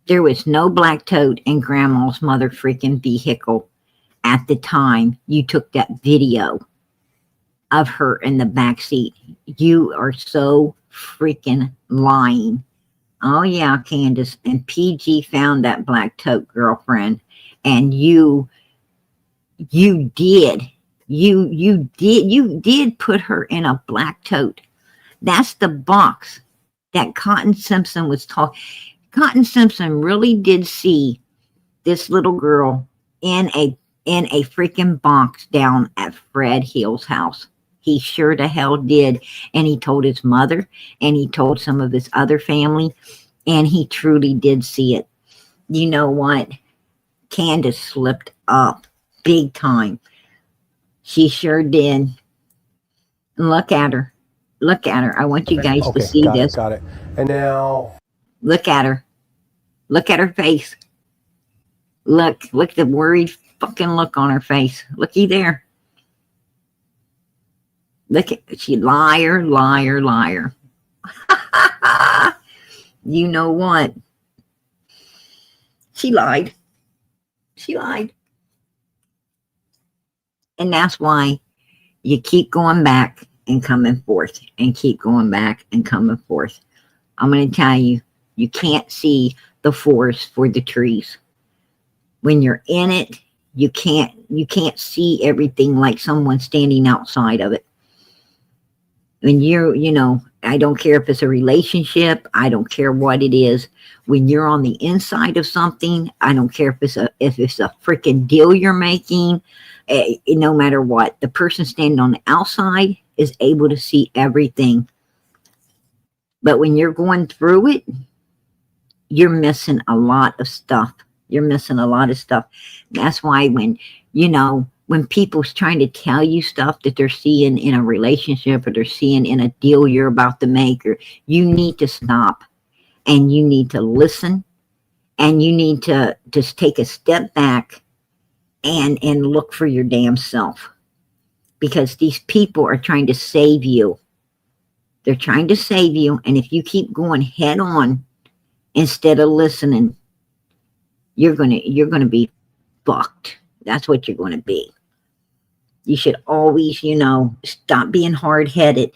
There was no black tote in Grandma's mother freaking vehicle at the time you took that video of her in the back seat. You are so freaking lying. Oh, yeah, Candus. And PG found that black tote, girlfriend. And you did You did put her in a black tote. That's the box that Cotton Simpson was talking. Cotton Simpson really did see this little girl in a freaking box down at Fred Hill's house. He sure to hell did. And he told his mother, and he told some of his other family, and he truly did see it. You know what? Candus slipped up big time. She sure did. Look at her. Look at her. I want you guys to see this. Got it. And now, look at her. Look at her face. Look at the worried fucking look on her face. Looky there. Look at, she liar, liar, liar. You know what? She lied. She lied. And that's why you keep going back and coming forth, and keep going back and coming forth. I'm going to tell you, you can't see the forest for the trees. When you're in it, you can't see everything like someone standing outside of it. When I don't care if it's a relationship, I don't care what it is. When you're on the inside of something, I don't care if it's a freaking deal you're making, no matter what, the person standing on the outside is able to see everything. But when you're going through it, you're missing a lot of stuff. You're missing a lot of stuff. That's why when people's trying to tell you stuff that they're seeing in a relationship, or they're seeing in a deal you're about to make, or you need to stop and you need to listen, and you need to just take a step back and look for your damn self, because these people are trying to save you. They're trying to save you, and if you keep going head on instead of listening, you're gonna be fucked. That's what you're gonna be. You should always, stop being hard-headed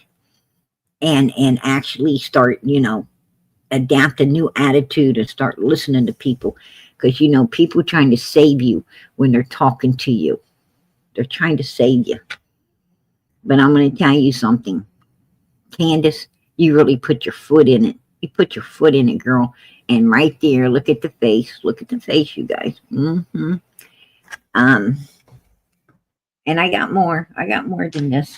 and actually start, adapt a new attitude and start listening to people. Because, people trying to save you when they're talking to you. They're trying to save you. But I'm going to tell you something. Candus, you really put your foot in it. You put your foot in it, girl. And right there, look at the face. Look at the face, you guys. Mm-hmm. And I got more. I got more than this.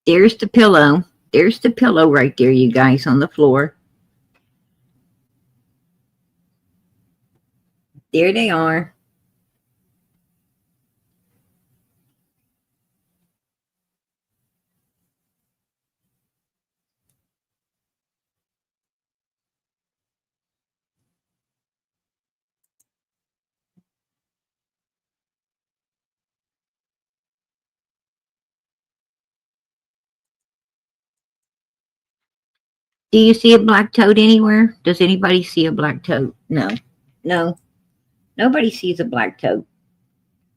There's the pillow. There's the pillow right there, you guys, on the floor. There they are. Do you see a black toad anywhere? Does anybody see a black toad? No. No. Nobody sees a black toad.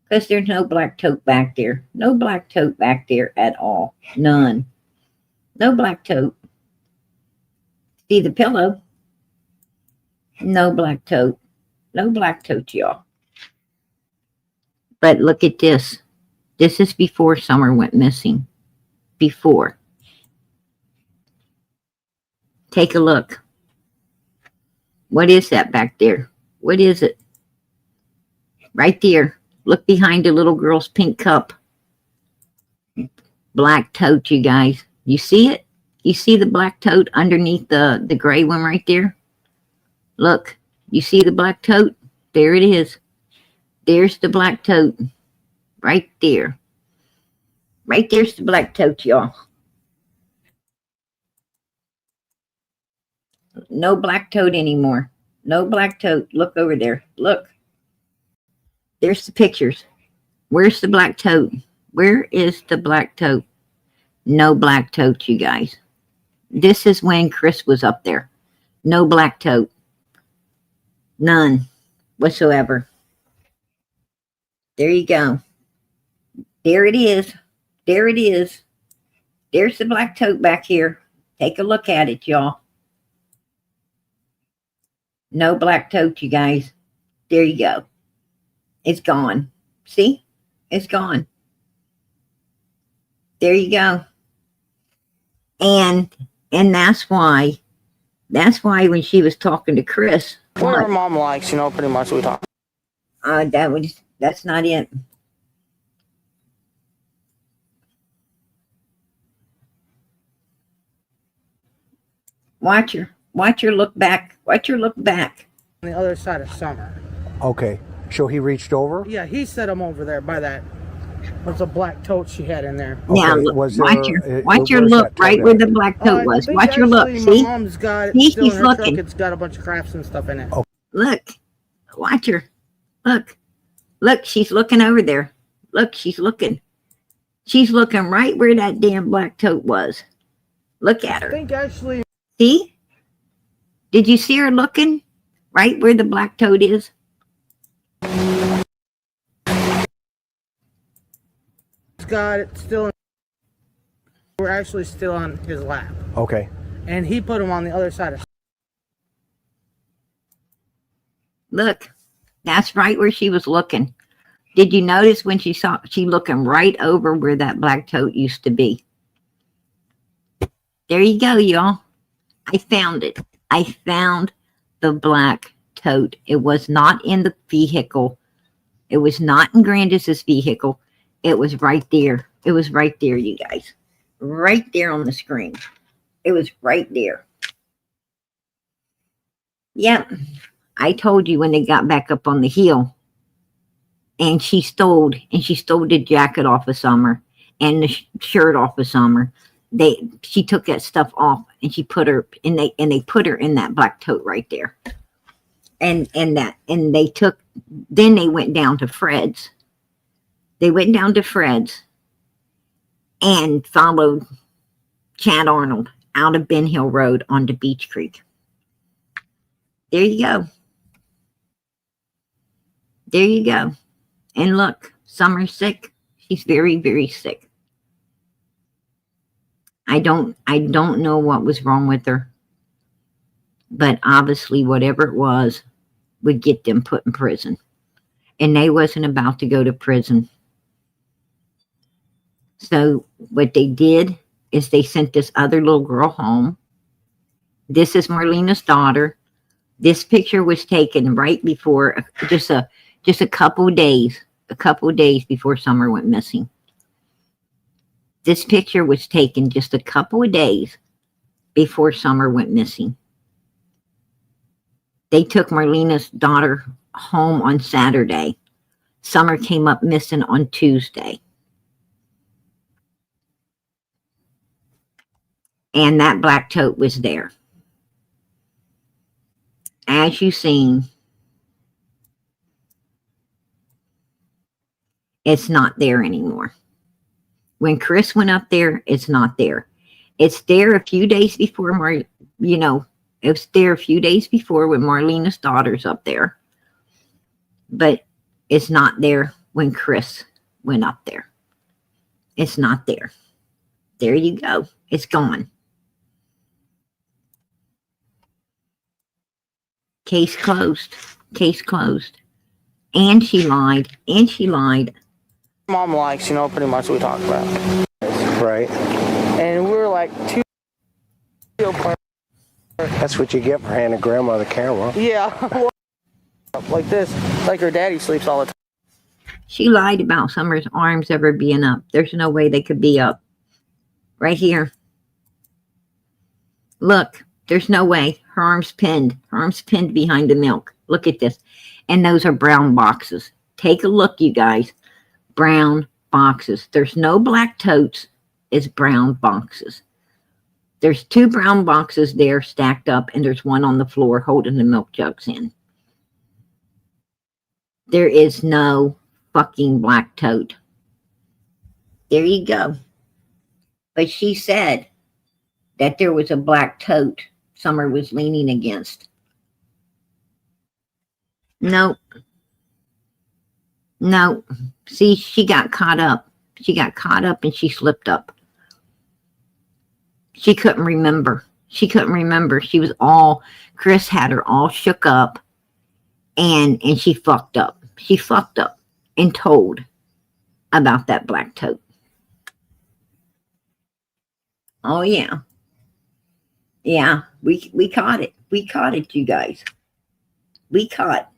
Because there's no black toad back there. No black toad back there at all. None. No black toad. See the pillow? No black toad. No black toad, y'all. But look at this. This is before Summer went missing. Before. Take a look. What is that back there? What is it? Right there. Look behind the little girl's pink cup. Black tote, you guys. You see it? You see the black tote underneath the gray one right there? Look. You see the black tote? There it is. There's the black tote. Right there. Right there's the black tote, y'all. No black toad anymore. No black toad. Look over there. Look. There's the pictures. Where's the black toad? Where is the black toad? No black toad, you guys. This is when Chris was up there. No black toad. None whatsoever. There you go. There it is. There it is. There's the black tote back here. Take a look at it, y'all. No black tote, you guys. There you go. It's gone. See? It's gone. There you go. And that's why when she was talking to Chris. What her mom likes, you know, pretty much we talk. That's not it. Watch her look back. Watch her look back. On the other side of Summer. Okay. So he reached over? Yeah, he set him over there by that. What's a black tote she had in there? Now, Okay, look, was watch there- your where's look that right tote where at? the black tote I was. think Watch your look. actually See? My mom's got it See, still in she's her truck. looking. It's got a bunch of crafts and stuff in it. Oh. Look. Watch her. Look. Look, she's looking over there. Look, she's looking. She's looking right where that damn black tote was. Look at I her. think actually See? Did you see her looking right where the black tote is? he's got it still in. We're actually still on his lap. Okay. And he put him on the other side of. Look, that's right where she was looking. Did you notice when she looking right over where that black tote used to be? There you go, y'all. I found it. I found the black tote. It was not in the vehicle. It was not in Grandis's vehicle. It was right there. It was right there, you guys. Right there on the screen. It was right there. Yep. I told you when they got back up on the hill and she stole the jacket off of Summer and the shirt off of Summer. She took that stuff off and she put her and they put her in that black tote right there. And they went down to Fred's. They went down to Fred's and followed Chad Arnold out of Ben Hill Road onto Beach Creek. There you go. There you go. And look, Summer's sick. She's very, very sick. I don't know what was wrong with her. But obviously whatever it was would get them put in prison. And they wasn't about to go to prison. So what they did is they sent this other little girl home. This is Marlena's daughter. This picture was taken right before, just a couple of days before Summer went missing. This picture was taken just a couple of days before Summer went missing. They took Marlena's daughter home on Saturday. Summer came up missing on Tuesday. And that black tote was there. As you've seen, it's not there anymore. When Chris went up there, it's not there. It's there a few days before, it was there a few days before when Marlena's daughter's up there. But it's not there when Chris went up there. It's not there. There you go. It's gone. Case closed. Case closed. And she lied. And she lied. Mom likes, pretty much we talked about. Right. And we were like two. That's what you get for handing Grandma the camera. Yeah. Like this. Like her daddy sleeps all the time. She lied about Summer's arms ever being up. There's no way they could be up. Right here. Look, there's no way. Her arm's pinned. Her arm's pinned behind the milk. Look at this. And those are brown boxes. Take a look, you guys. Brown boxes. There's no black totes. It's brown boxes. There's 2 brown boxes there stacked up, and there's one on the floor holding the milk jugs in. There is no fucking black tote. There you go. But she said that there was a black tote Summer was leaning against. Nope. No. See, she got caught up. She got caught up and she slipped up. She couldn't remember. She couldn't remember. She was all, Chris had her all shook up, and she fucked up. She fucked up and told about that black tote. Oh yeah. Yeah, we caught it. We caught it, you guys. We caught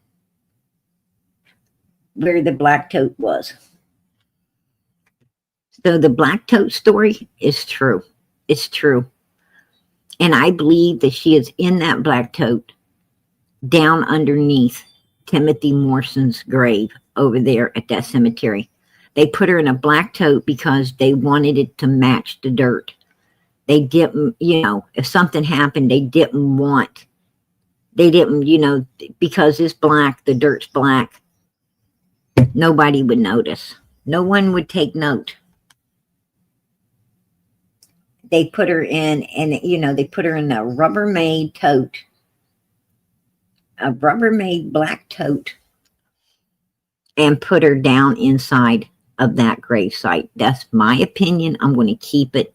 where the black tote was. So the black tote story is true. It's true. And I believe that she is in that black tote down underneath Timothy Morson's grave over there at that cemetery. They put her in a black tote because they wanted it to match the dirt. They didn't, you know, if something happened, they didn't, you know, because it's black, the dirt's black, nobody would notice. No one would take note. They put her in, and, you know, they put her in a Rubbermaid tote, a Rubbermaid black tote, and put her down inside of that grave site. That's my opinion. I'm going to keep it.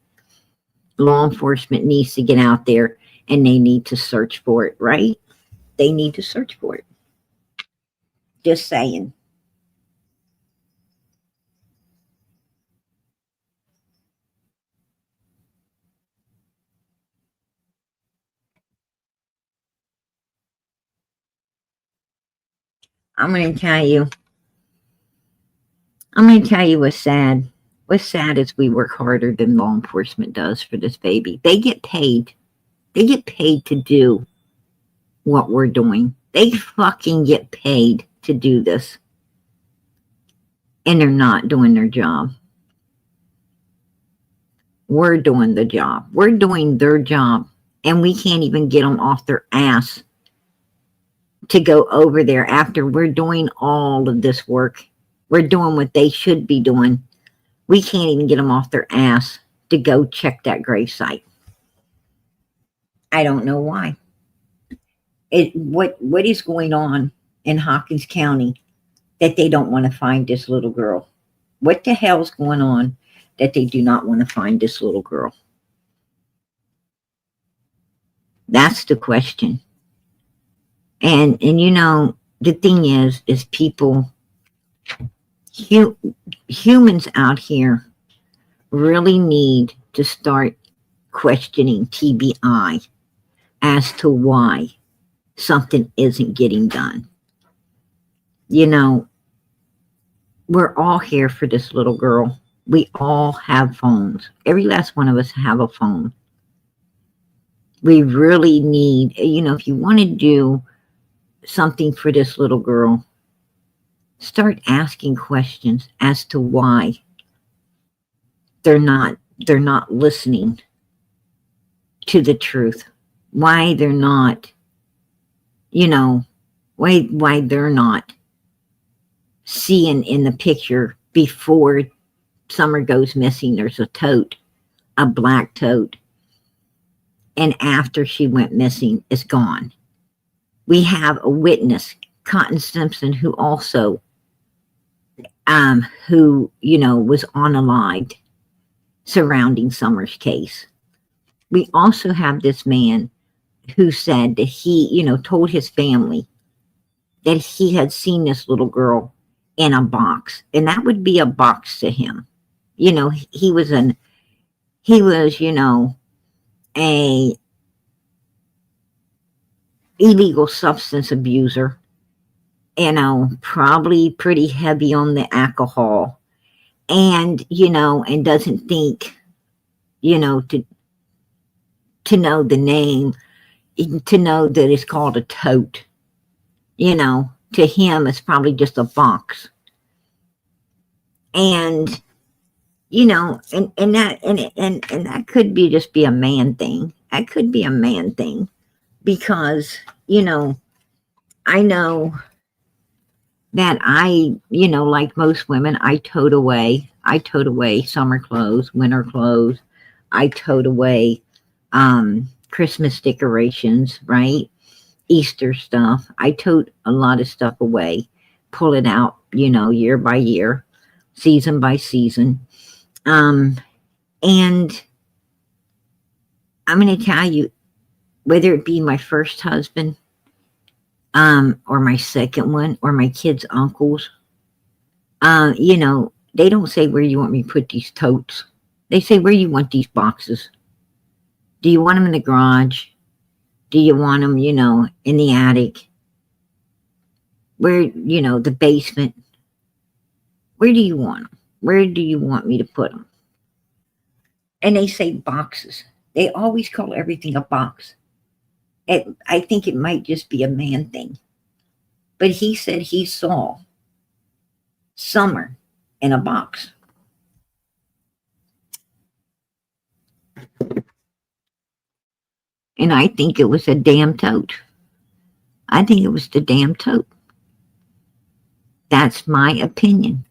Law enforcement needs to get out there and they need to search for it, right? They need to search for it. Just saying. I'm going to tell you what's sad. What's sad is we work harder than law enforcement does for this baby. They get paid. They get paid to do what we're doing. They fucking get paid to do this. And they're not doing their job. We're doing the job. We're doing their job. And we can't even get them off their ass to go over there after we're doing all of this work. We're doing what they should be doing. We can't even get them off their ass to go check that gravesite. I don't know why. What is going on in Hawkins County that they don't want to find this little girl? What the hell's going on that they do not want to find this little girl? That's the question. And you know, the thing is people, humans out here really need to start questioning TBI as to why something isn't getting done. You know, we're all here for this little girl. We all have phones. Every last one of us have a phone. We really need, you know, if you want to do something for this little girl, start asking questions as to why they're not listening to the truth. Why they're not, you know, why they're not seeing in the picture before Summer goes missing, there's a tote, a black tote, and after she went missing, it's gone. We have a witness, Cotton Simpson, who also, who, you know, was unalived surrounding Summer's case. We also have this man who said that he, you know, told his family that he had seen this little girl in a box, and that would be a box to him. You know, he was, you know, a illegal substance abuser, you know, probably pretty heavy on the alcohol, and, you know, and doesn't think, you know, to know the name, to know that it's called a tote. You know, to him, it's probably just a box. And, you know, and that could be just be a man thing. That could be a man thing because, you know, I know that I, you know, like most women, I tote away summer clothes, winter clothes. I tote away Christmas decorations, right? Easter stuff. I tote a lot of stuff away, pull it out, you know, year by year. season by season. And I'm going to tell you, whether it be my first husband, or my second one, or my kids' uncles, you know, they don't say, where you want me to put these totes. They say, where you want these boxes. Do you want them in the garage? Do you want them, you know, in the attic? Where, you know, the basement? Where do you want them? Where do you want me to put them? And they say boxes. They always call everything a box. I think it might just be a man thing. But he said he saw summer in a box. And I think it was a damn tote. I think it was the damn tote. That's my opinion.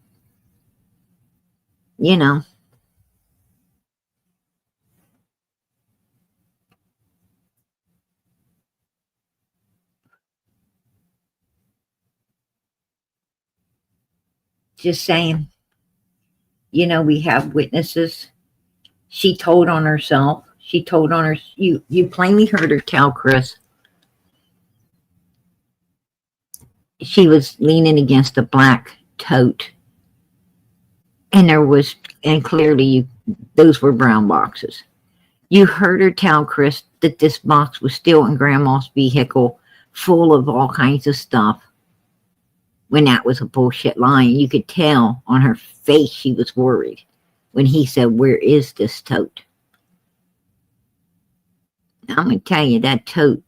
You know. Just saying. You know, we have witnesses. She told on herself. She told on her. You plainly heard her tell Chris. She was leaning against a black tote. And clearly those were brown boxes. You heard her tell Chris that this box was still in Grandma's vehicle, full of all kinds of stuff, when that was a bullshit lie. You could tell on her face she was worried when he said, where is this tote? Now, I'm going to tell you, that tote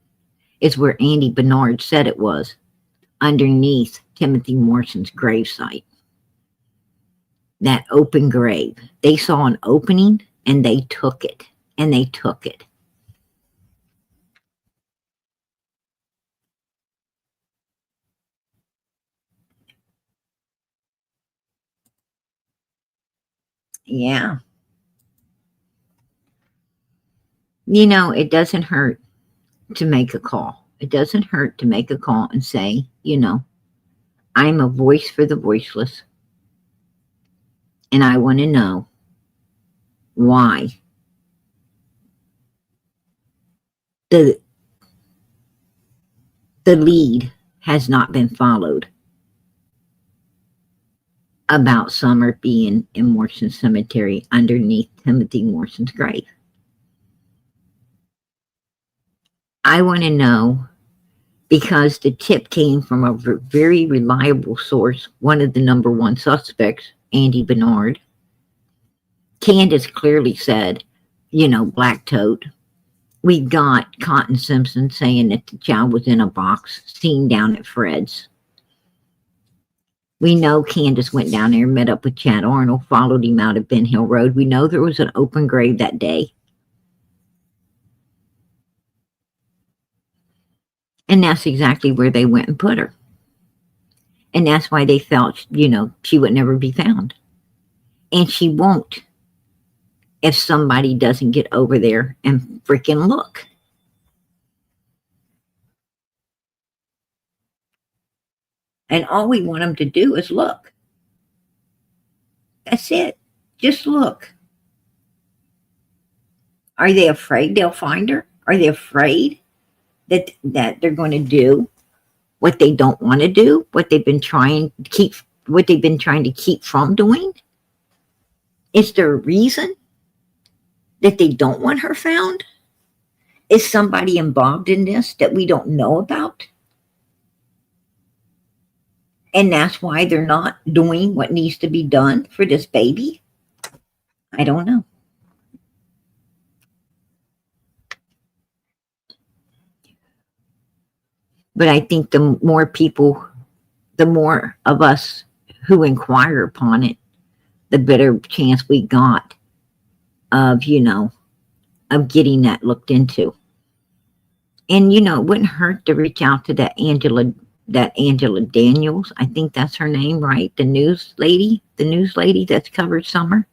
is where Andy Bernard said it was, underneath Timothy Morrison's gravesite. That open grave. They saw an opening and they took it. And they took it. Yeah. You know, it doesn't hurt to make a call. It doesn't hurt to make a call and say, you know, I'm a voice for the voiceless. And I want to know why the lead has not been followed about Summer being in Morrison Cemetery underneath Timothy Morrison's grave. I want to know, because the tip came from a very reliable source, one of the number one suspects, Andy Bernard. Candus clearly said, you know, black tote. We got Cotton Simpson saying that the child was in a box, seen down at Fred's. We know Candus went down there and met up with Chad Arnold, followed him out of Ben Hill Road. We know there was an open grave that day. And that's exactly where they went and put her. And that's why they felt, you know, she would never be found. And she won't if somebody doesn't get over there and freaking look. And all we want them to do is look. That's it. Just look. Are they afraid they'll find her? Are they afraid that they're going to do what they don't want to do, what they've been trying to keep from doing? Is there a reason that they don't want her found? Is somebody involved in this that we don't know about? And that's why they're not doing what needs to be done for this baby? I don't know. But I think the more of us who inquire upon it, the better chance we got of, you know, of getting that looked into. And, you know, it wouldn't hurt to reach out to that Angela Daniels. I think that's her name, right? The news lady that's covered Summer.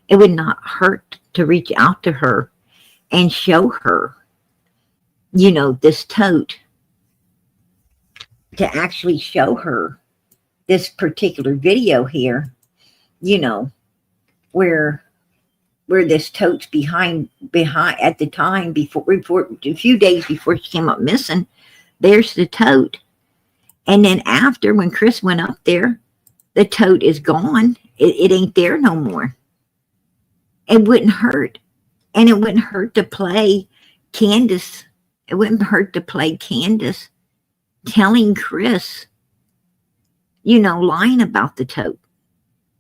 It would not hurt to reach out to her and show her, you know, this tote, to actually show her this particular video here you know, where this Tote's behind at the time before a few days before she came up missing. There's the Tote, and then after when Chris went up there, the Tote is gone. It ain't there no more. It wouldn't hurt, and it wouldn't hurt to play Candus. It wouldn't hurt to play Candus telling Chris, lying about the Tote,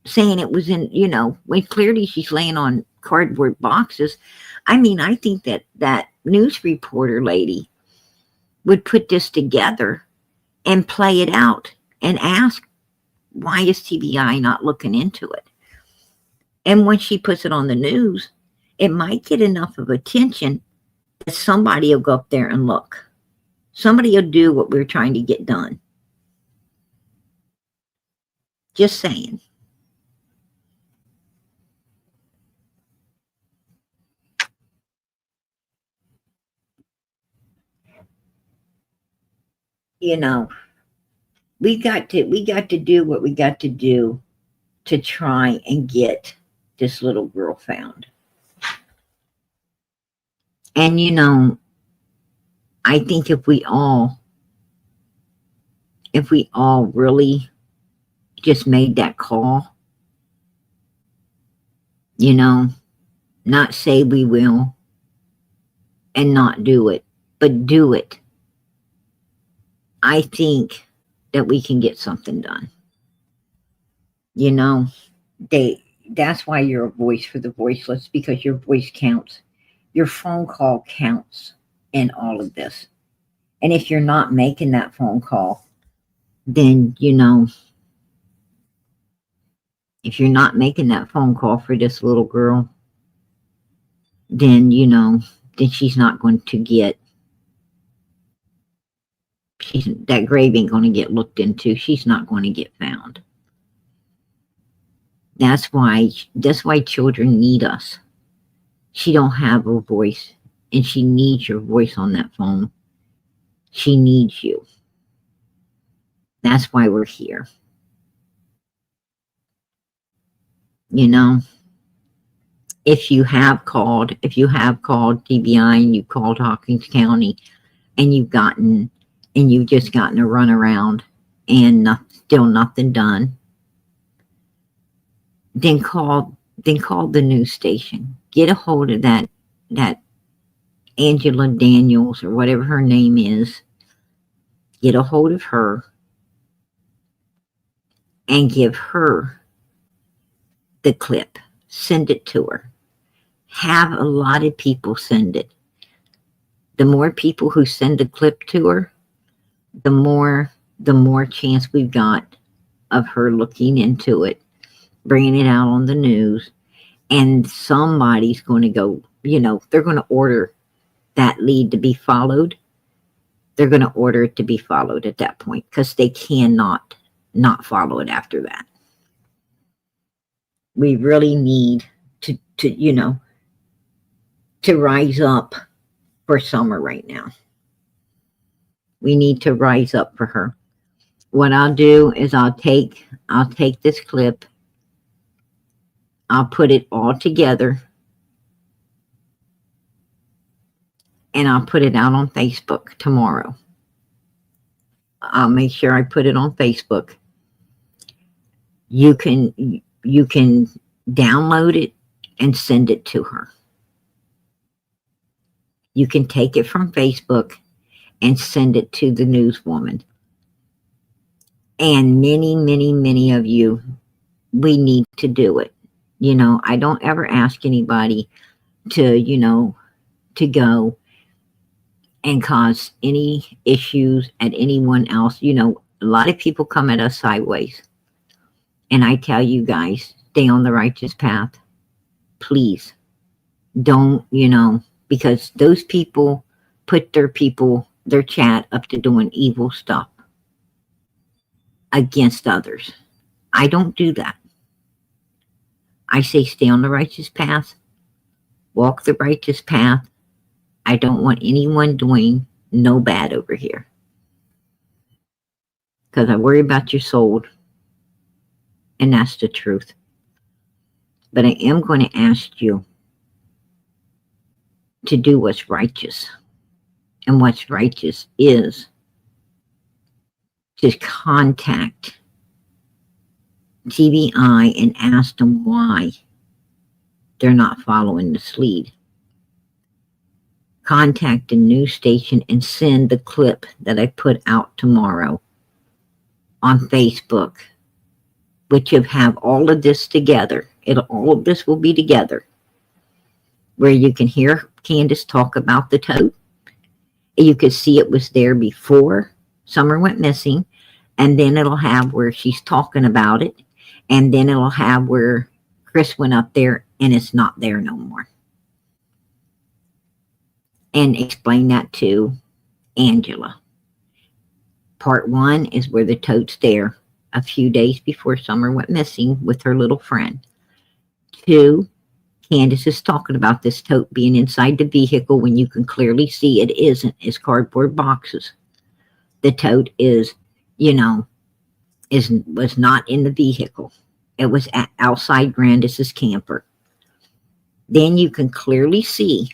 saying it was in, when clearly she's laying on cardboard boxes. I mean, I think that news reporter lady would put this together and play it out and ask, why is TBI not looking into it? And when she puts it on the news, it might get enough of attention that somebody will go up there and look. Somebody will do what we're trying to get done. Just saying. We got to do what we got to do to try and get this little girl found. And I think if we all really just made that call, not say we will and not do it, but do it, I think that we can get something done. That's why you're a voice for the voiceless, because your voice counts. Your phone call counts in all of this. And if you're not making that phone call, then, if you're not making that phone call for this little girl, then, then she's not going to get, that grave ain't going to get looked into. She's not going to get found. That's why children need us. She don't have a voice, and she needs your voice on that phone. She needs you. That's why we're here. If you have called TBI and you called Hawkins County and you've just gotten a runaround and still nothing done, then call the news station. Get a hold of that Angela Daniels or whatever her name is. Get a hold of her and give her the clip. Send it to her. Have a lot of people send it. The more people who send a clip to her, the more chance we've got of her looking into it, bringing it out on the news, and somebody's going to go, they're going to order that lead to be followed. They're going to order it to be followed at that point, because they cannot not follow it after that. We really need to rise up for Summer right now. We need to rise up for her. What I'll do is I'll take this clip, I'll put it all together, and I'll put it out on Facebook tomorrow. I'll make sure I put it on Facebook. You can download it and send it to her. You can take it from Facebook and send it to the newswoman. And many, many, many of you, we need to do it. I don't ever ask anybody to go and cause any issues at anyone else. A lot of people come at us sideways. And I tell you guys, stay on the righteous path. Please don't, because those people put their chat up to doing evil stuff against others. I don't do that. I say stay on the righteous path. Walk the righteous path. I don't want anyone doing no bad over here, because I worry about your soul, and that's the truth. But I am going to ask you to do what's righteous. And what's righteous is to contact TBI and ask them why they're not following this lead. Contact the news station and send the clip that I put out tomorrow on Facebook, which will have all of this together. All of this will be together, where you can hear Candus talk about the tote. You could see it was there before Summer went missing, and then it'll have where she's talking about it, and then it'll have where Chris went up there and it's not there no more. And explain that to Angela. Part 1 is where the tote's there a few days before Summer went missing with her little friend. 2, Candus is talking about this tote being inside the vehicle when you can clearly see it isn't. It's cardboard boxes. The tote is, was not in the vehicle. It was outside Grandis's camper. Then you can clearly see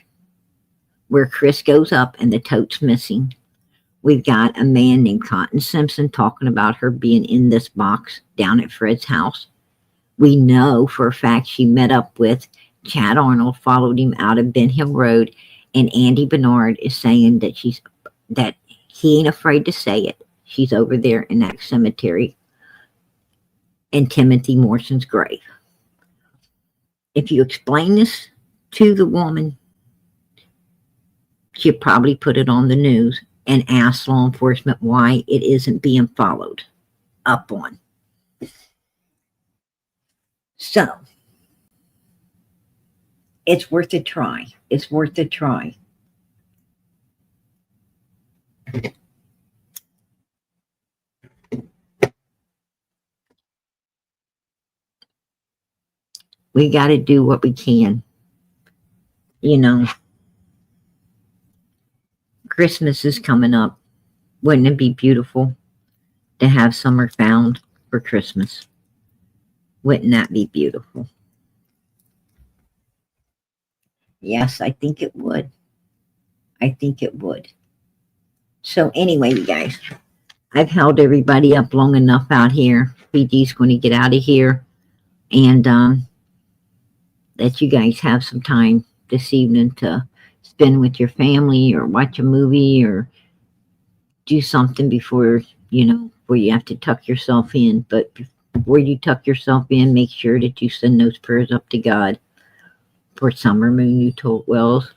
where Chris goes up and the tote's missing. We've got a man named Cotton Simpson talking about her being in this box down at Fred's house. We know for a fact she met up with Chad Arnold, followed him out of Ben Hill Road, and Andy Bernard is saying that he ain't afraid to say it. She's over there in that cemetery in Timothy Morson's grave. If you explain this to the woman, she'll probably put it on the news and ask law enforcement why it isn't being followed up on. So, it's worth a try. It's worth a try. We got to do what we can. Christmas is coming up. Wouldn't it be beautiful to have Summer found for Christmas? Wouldn't that be beautiful? Yes, I think it would. I think it would. So anyway, you guys, I've held everybody up long enough out here. PG's going to get out of here and let you guys have some time this evening to spend with your family or watch a movie or do something before you have to tuck yourself in. But before you tuck yourself in, make sure that you send those prayers up to God for Summer Moon Tote Wells.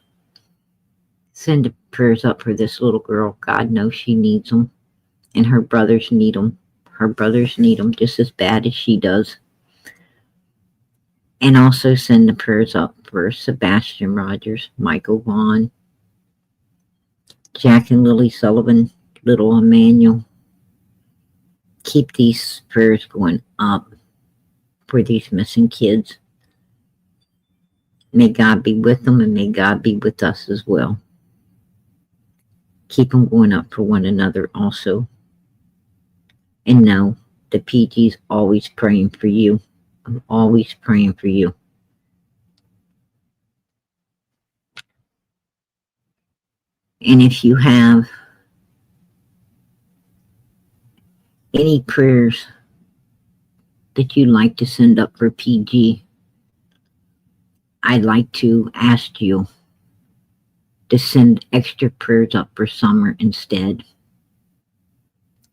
Send the prayers up for this little girl. God knows she needs them. And her brothers need them. Her brothers need them just as bad as she does. And also send the prayers up for Sebastian Rogers, Michael Vaughn, Jack and Lily Sullivan, little Emmanuel. Keep these prayers going up for these missing kids. May God be with them and may God be with us as well. Keep them going up for one another also. And know the PG's always praying for you. I'm always praying for you. And if you have any prayers that you'd like to send up for PG, I'd like to ask you to send extra prayers up for Summer instead.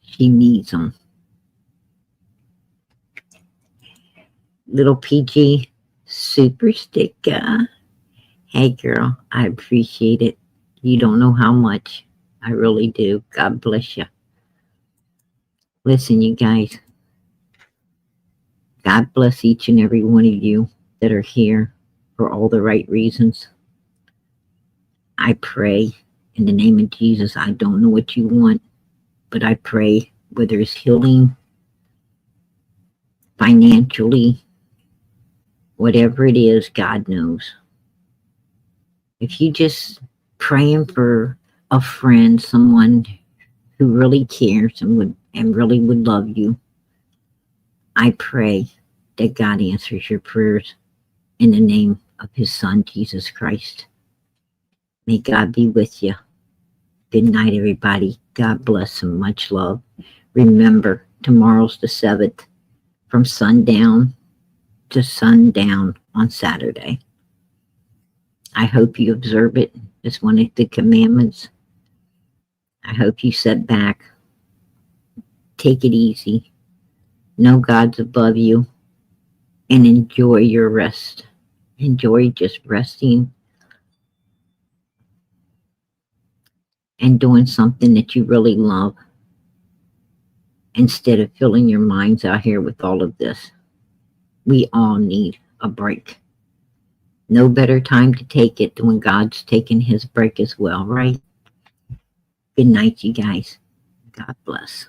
She needs them. Little PG, super sticker. Hey girl, I appreciate it. You don't know how much. I really do. God bless you. Listen, you guys. God bless each and every one of you that are here for all the right reasons. I pray in the name of Jesus. I don't know what you want, but I pray whether it's healing, financially, whatever it is, God knows. If you just praying for a friend, someone who really cares and really would love you, I pray that God answers your prayers in the name of his son, Jesus Christ. May God be with you. Good night, everybody. God bless and much love. Remember, tomorrow's the 7th from sundown to sundown on Saturday. I hope you observe it as one of the commandments. I hope you sit back, take it easy, know God's above you, and enjoy your rest. Enjoy just resting and doing something that you really love instead of filling your minds out here with all of this. We all need a break. No better time to take it than when God's taking his break as well, right? Good night, you guys. God bless.